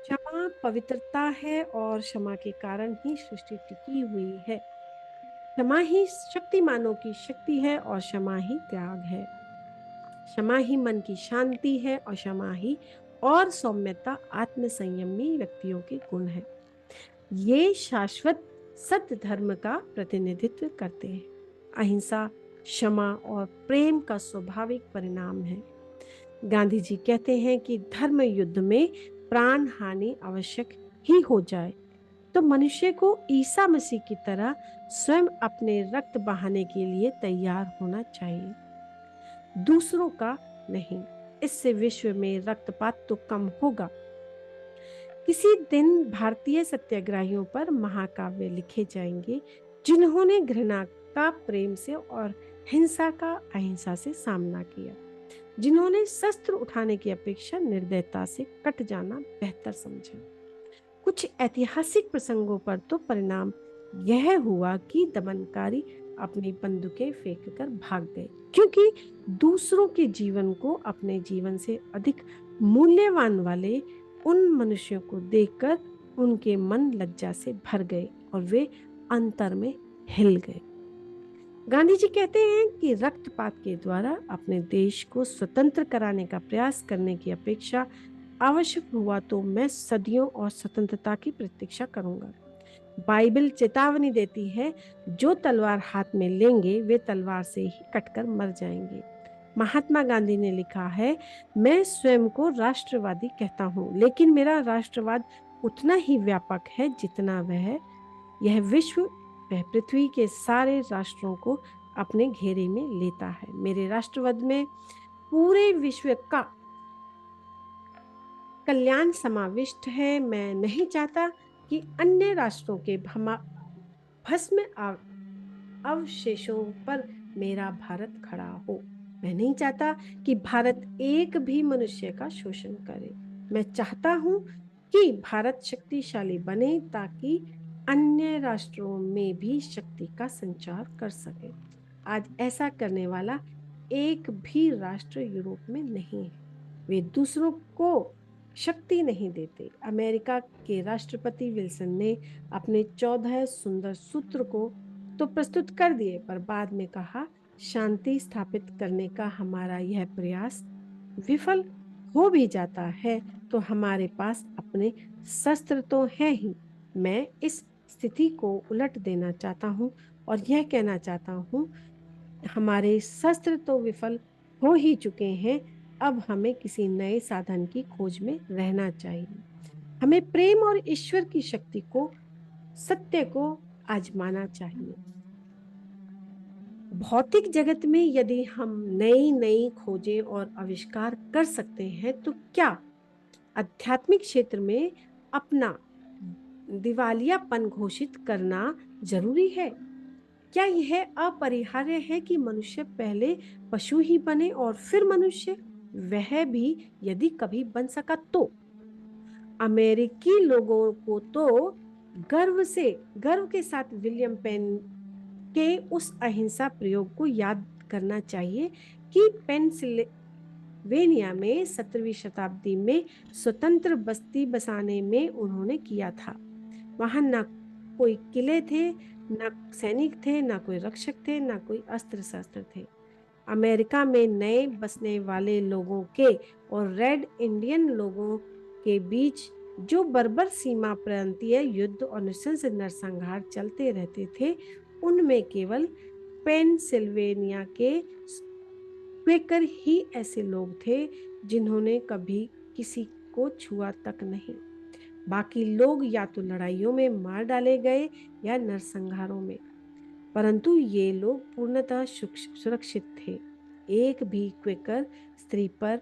क्षमा पवित्रता है और क्षमा के कारण ही सृष्टि टिकी हुई है। क्षमा ही शक्तिमानों की शक्ति है और क्षमा ही त्याग है। क्षमा ही मन की शांति है और क्षमा ही और सौम्यता आत्म संयमी व्यक्तियों के गुण है। ये शाश्वत सत्य धर्म का प्रतिनिधित्व करते हैं। अहिंसा, क्षमा और प्रेम का स्वाभाविक परिणाम है। गांधी जी कहते हैं कि धर्म युद्ध में प्राण हानि आवश्यक ही हो जाए तो मनुष्य को ईसा मसीह की तरह स्वयं अपने रक्त बहाने के लिए तैयार होना चाहिए, दूसरों का नहीं। इससे विश्व में रक्तपात तो कम होगा। किसी दिन भारतीय सत्याग्रहियों पर महाकाव्य लिखे जाएंगे जिन्होंने घृणा का प्रेम से और हिंसा का अहिंसा से सामना किया, जिन्होंने शस्त्र उठाने की अपेक्षा निर्दयता से कट जाना बेहतर समझा। कुछ ऐतिहासिक प्रसंगों पर तो परिणाम यह हुआ कि दमनकारी अपनी बंदूकें फेंककर भाग गए, क्योंकि दूसरों के जीवन को अपने जीवन से अधिक मूल्यवान वाले उन मनुष्यों को देखकर उनके मन लज्जा से भर गए और वे अंतर में हिल गए। गांधी जी कहते हैं कि रक्तपात के द्वारा अपने देश को स्वतंत्र कराने का प्रयास करने की अपेक्षा आवश्यक हुआ तो मैं सदियों और स्वतंत्रता की प्रतीक्षा करूंगा। बाइबल चेतावनी देती है, जो तलवार हाथ में लेंगे वे तलवार से ही कटकर मर जाएंगे। महात्मा गांधी ने लिखा है, मैं स्वयं को राष्ट्रवादी कहता हूँ, लेकिन मेरा राष्ट्रवाद उतना ही व्यापक है जितना यह विश्व, वह पृथ्वी के सारे राष्ट्रों को अपने घेरे में लेता है। मेरे राष्ट्रवाद में पूरे विश्व का कल्याण समाविष्ट है। मैं नहीं चाहता कि अन्य राष्ट्रों के भस्म अवशेषों पर मेरा भारत खड़ा हो। मैं नहीं चाहता कि भारत एक भी मनुष्य का शोषण करे। मैं चाहता हूं कि भारत शक्तिशाली बने ताकि अन्य राष्ट्रों में भी शक्ति का संचार कर सके। आज ऐसा करने वाला एक भी राष्ट्र यूरोप में नहीं है। वे दूसरों को शक्ति नहीं देते। अमेरिका के राष्ट्रपति विल्सन ने अपने 14 सुंदर सूत्र को तो प्रस्तुत कर दिए, पर बाद में कहा, शांति स्थापित करने का हमारा यह प्रयास विफल हो भी जाता है तो हमारे पास अपने शस्त्र तो हैं ही। मैं इस स्थिति को उलट देना चाहता हूँ और यह कहना चाहता हूँ, हमारे शस्त्र तो विफल हो ही चुके हैं, अब हमें किसी नए साधन की खोज में रहना चाहिए। हमें प्रेम और ईश्वर की शक्ति को, सत्य को आजमाना चाहिए। भौतिक जगत में यदि हम नई नई खोजें और आविष्कार कर सकते हैं, तो क्या आध्यात्मिक क्षेत्र में अपना दिवालियापन घोषित करना जरूरी है? क्या यह अपरिहार्य है कि मनुष्य पहले पशु ही बने और फिर मनुष्य, वह भी यदि कभी बन सका तो? अमेरिकी लोगों को तो गर्व के साथ विलियम पेन के उस अहिंसा प्रयोग को याद करना चाहिए कि पेंसिल्वेनिया में 17वीं शताब्दी में स्वतंत्र बस्ती बसाने में उन्होंने किया था। वहां ना कोई किले थे, ना सैनिक थे, ना कोई रक्षक थे, ना कोई अस्त्र शस्त्र थे। अमेरिका में नए बसने वाले लोगों के और रेड इंडियन लोगों के बीच जो बर्बर सीमा प्रांतीय युद्ध और नृशंस नरसंहार चलते रहते थे, उनमें केवल पेनसिल्वेनिया के क्वेकर ही ऐसे लोग थे जिन्होंने कभी किसी को छुआ तक नहीं। बाकी लोग या तो लड़ाइयों में मार डाले गए या नरसंहारों में, परंतु ये लोग पूर्णतः सुरक्षित थे। एक भी क्वेकर स्त्री पर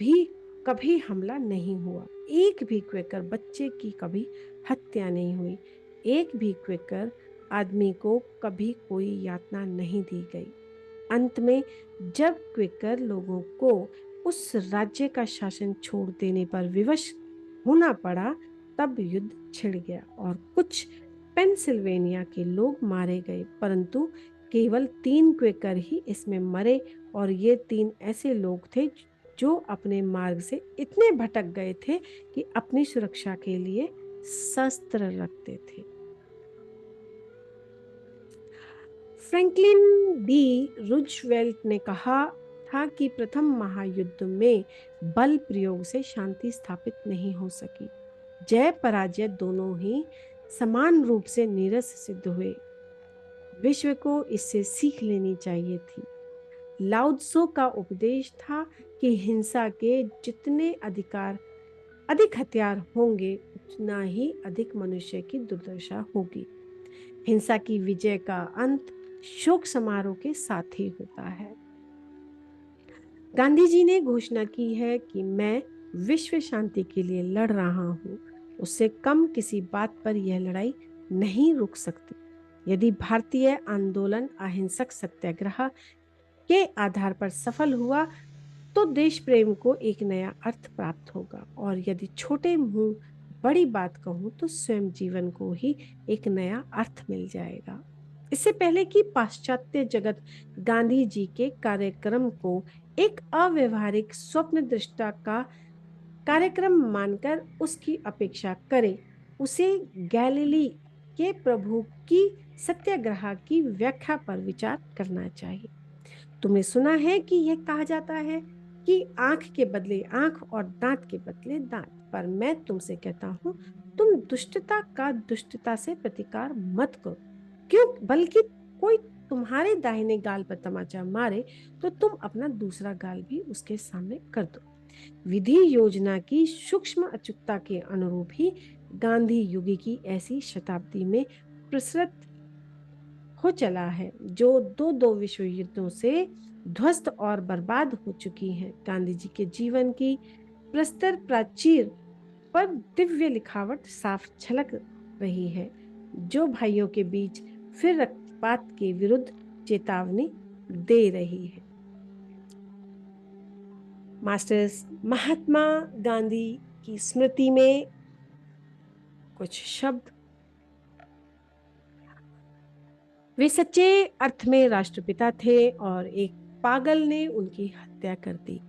भी कभी हमला नहीं हुआ, एक भी क्वेकर बच्चे की कभी हत्या नहीं हुई, एक भी क्वेकर आदमी को कभी कोई यातना नहीं दी गई। अंत में जब क्वेकर लोगों को उस राज्य का शासन छोड़ देने पर विवश होना पड़ा, तब युद्ध छिड़ गया और कुछ पेंसिल्वेनिया के लोग मारे गए, परंतु केवल 3 क्वेकर ही इसमें मरे और ये 3 ऐसे लोग थे जो अपने मार्ग से इतने भटक गए थे कि अपनी सुरक्षा के लिए शस्त्र रखते थे। फ्रैंकलिन डी रूजवेल्ट ने कहा था कि प्रथम महायुद्ध में बल प्रयोग से शांति स्थापित नहीं हो सकी। जय पराजय दोनों ही समान रूप से नीरस सिद्ध हुए। विश्व को इससे सीख लेनी चाहिए थी। लाओ त्सो का उपदेश था कि हिंसा के जितने अधिक हथियार होंगे, उतना ही अधिक मनुष्य की दुर्दशा होगी। हिंसा की विजय का अंत शोक समारोह के साथ ही होता है। गांधी जी ने घोषणा की है कि मैं विश्व शांति के लिए लड़ रहा हूं, उससे कम किसी बात पर यह लड़ाई नहीं रुक सकती। यदि भारतीय आंदोलन अहिंसक सत्याग्रह के आधार पर सफल हुआ तो देश प्रेम को एक नया अर्थ प्राप्त होगा, और यदि छोटे मुंह बड़ी बात कहूं तो स्वयं जीवन को ही एक नया अर्थ मिल जाएगा। इससे पहले कि पाश्चात्य जगत गांधी जी के कार्यक्रम को एक अव्यवहारिक स्वप्न दृष्टा का कार्यक्रम मानकर उसकी अपेक्षा करे, उसे गैलीली के प्रभु की सत्याग्रह की व्याख्या पर विचार करना चाहिए। तुमने सुना है कि यह कहा जाता है कि आंख के बदले आंख और दांत के बदले दांत, पर मैं तुमसे कहता हूं, तुम दुष्टता का दुष्टता से प्रतिकार मत करो। क्यों? बल्कि कोई तुम्हारे दाहिने गाल पर तमाचा मारे तो तुम अपना दूसरा गाल भी उसके सामने कर दो। विधि योजना की सूक्ष्म अचूकता के अनुरूप ही गांधी युग की ऐसी शताब्दी में प्रसृत हो चला है जो दो विश्व युद्धों से ध्वस्त और बर्बाद हो चुकी हैं। गांधी जी के जीवन की प्रस्तर प्राचीर पर दिव्य लिखावट साफ झलक रही है, जो भाइयों के बीच फिर रक्तपात के विरुद्ध चेतावनी दे रही है। मास्टर्स, महात्मा गांधी की स्मृति में कुछ शब्द। वे सच्चे अर्थ में राष्ट्रपिता थे और एक पागल ने उनकी हत्या कर दी।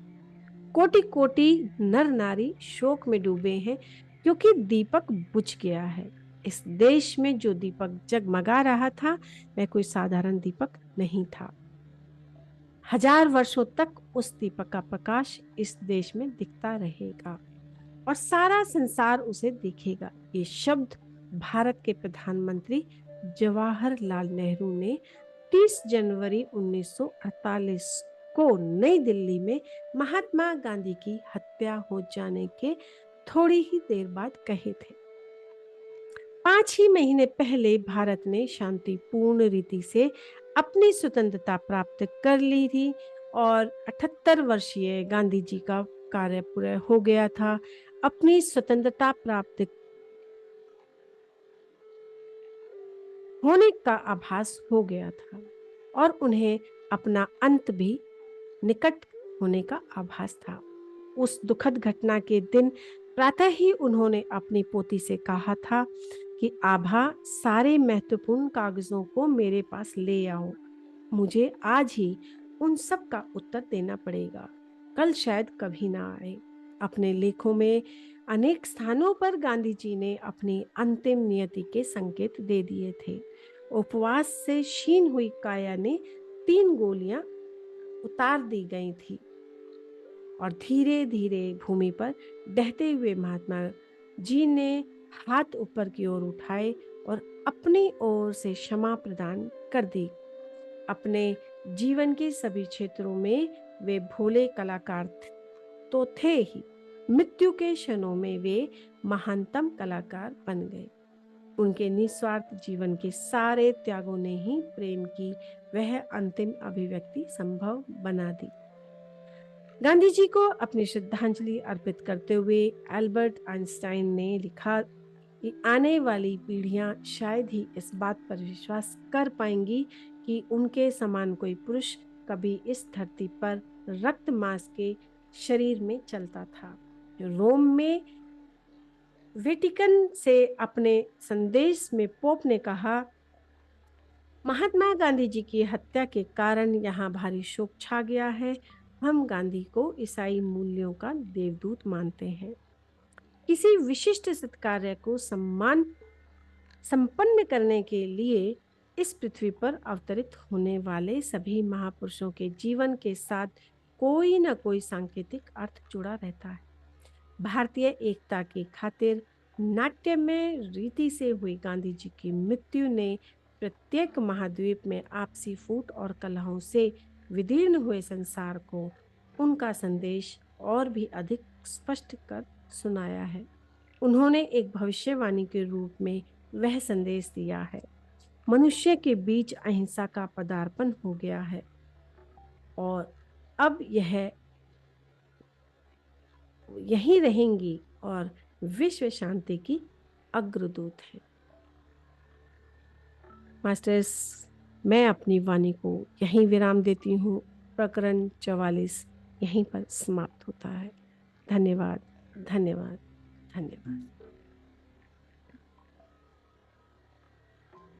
कोटि कोटि नर नारी शोक में डूबे हैं क्योंकि दीपक बुझ गया है। इस देश में जो दीपक जगमगा रहा था वह कोई साधारण दीपक नहीं था। 1000 वर्षों तक उस दीपक का प्रकाश इस देश में दिखता रहेगा और सारा संसार उसे देखेगा। ये शब्द भारत के प्रधानमंत्री जवाहरलाल नेहरू ने 30 जनवरी 1948 को नई दिल्ली में महात्मा गांधी की हत्या हो जाने के थोड़ी ही देर बाद कहे थे। 5 ही महीने पहले भारत ने शांतिपूर्ण रीति से अपनी स्वतंत्रता प्राप्त कर ली थी और 78 वर्षीय गांधी जी का कार्य पूरा हो गया था। अपनी स्वतंत्रता प्राप्त होने का आभास हो गया था और उन्हें अपना अंत भी निकट होने का आभास था। उस दुखद घटना के दिन प्रातः ही उन्होंने अपनी पोती से कहा था कि आभा, सारे महत्वपूर्ण कागजों को मेरे पास ले आओ। मुझे आज ही उन सब का उत्तर देना पड़ेगा, कल शायद कभी ना आए। अपने लेखों में अनेक स्थानों पर गांधी जी ने अपनी अंतिम नियति के संकेत दे दिए थे। उपवास से क्षीण हुई काया ने 3 गोलियां उतार दी गई थी और धीरे धीरे भूमि पर बहते हुए महात्मा जी ने हाथ ऊपर की ओर उठाए और अपनी ओर से क्षमा प्रदान कर दी। अपने जीवन के सभी क्षेत्रों में वे भोले कलाकार तो थे ही, मृत्यु के क्षणों में वे महानतम कलाकार बन गए। उनके निस्वार्थ जीवन के सारे त्यागों ने ही प्रेम की वह अंतिम अभिव्यक्ति संभव बना दी। गांधी जी को अपनी श्रद्धांजलि अर्पित करते हुए एल्बर्ट आइंस्टाइन ने लिखा कि आने वाली पीढ़ियां शायद ही इस बात पर विश्वास कर पाएंगी कि उनके समान कोई पुरुष कभी इस धरती पर रक्त मांस के शरीर में चलता था। रोम में वेटिकन से अपने संदेश में पोप ने कहा, महात्मा गांधी जी की हत्या के कारण यहाँ भारी शोक छा गया है। हम गांधी को ईसाई मूल्यों का देवदूत मानते हैं। किसी विशिष्ट सत्कार्य को सम्मान संपन्न करने के लिए इस पृथ्वी पर अवतरित होने वाले सभी महापुरुषों के जीवन के साथ कोई न कोई सांकेतिक अर्थ जुड़ा रहता है। भारतीय एकता की खातिर नाट्यमय रीति से हुई गांधी जी की मृत्यु ने प्रत्येक महाद्वीप में आपसी फूट और कलहों से विदीर्ण हुए संसार को उनका संदेश और भी अधिक स्पष्ट कर सुनाया है। उन्होंने एक भविष्यवाणी के रूप में वह संदेश दिया है, मनुष्य के बीच अहिंसा का पदार्पण हो गया है और अब यह यहीं रहेंगी और विश्व शांति की अग्रदूत है। मास्टर्स, मैं अपनी वाणी को यहीं विराम देती हूँ। प्रकरण 44 यहीं पर समाप्त होता है। धन्यवाद, धन्यवाद, धन्यवाद।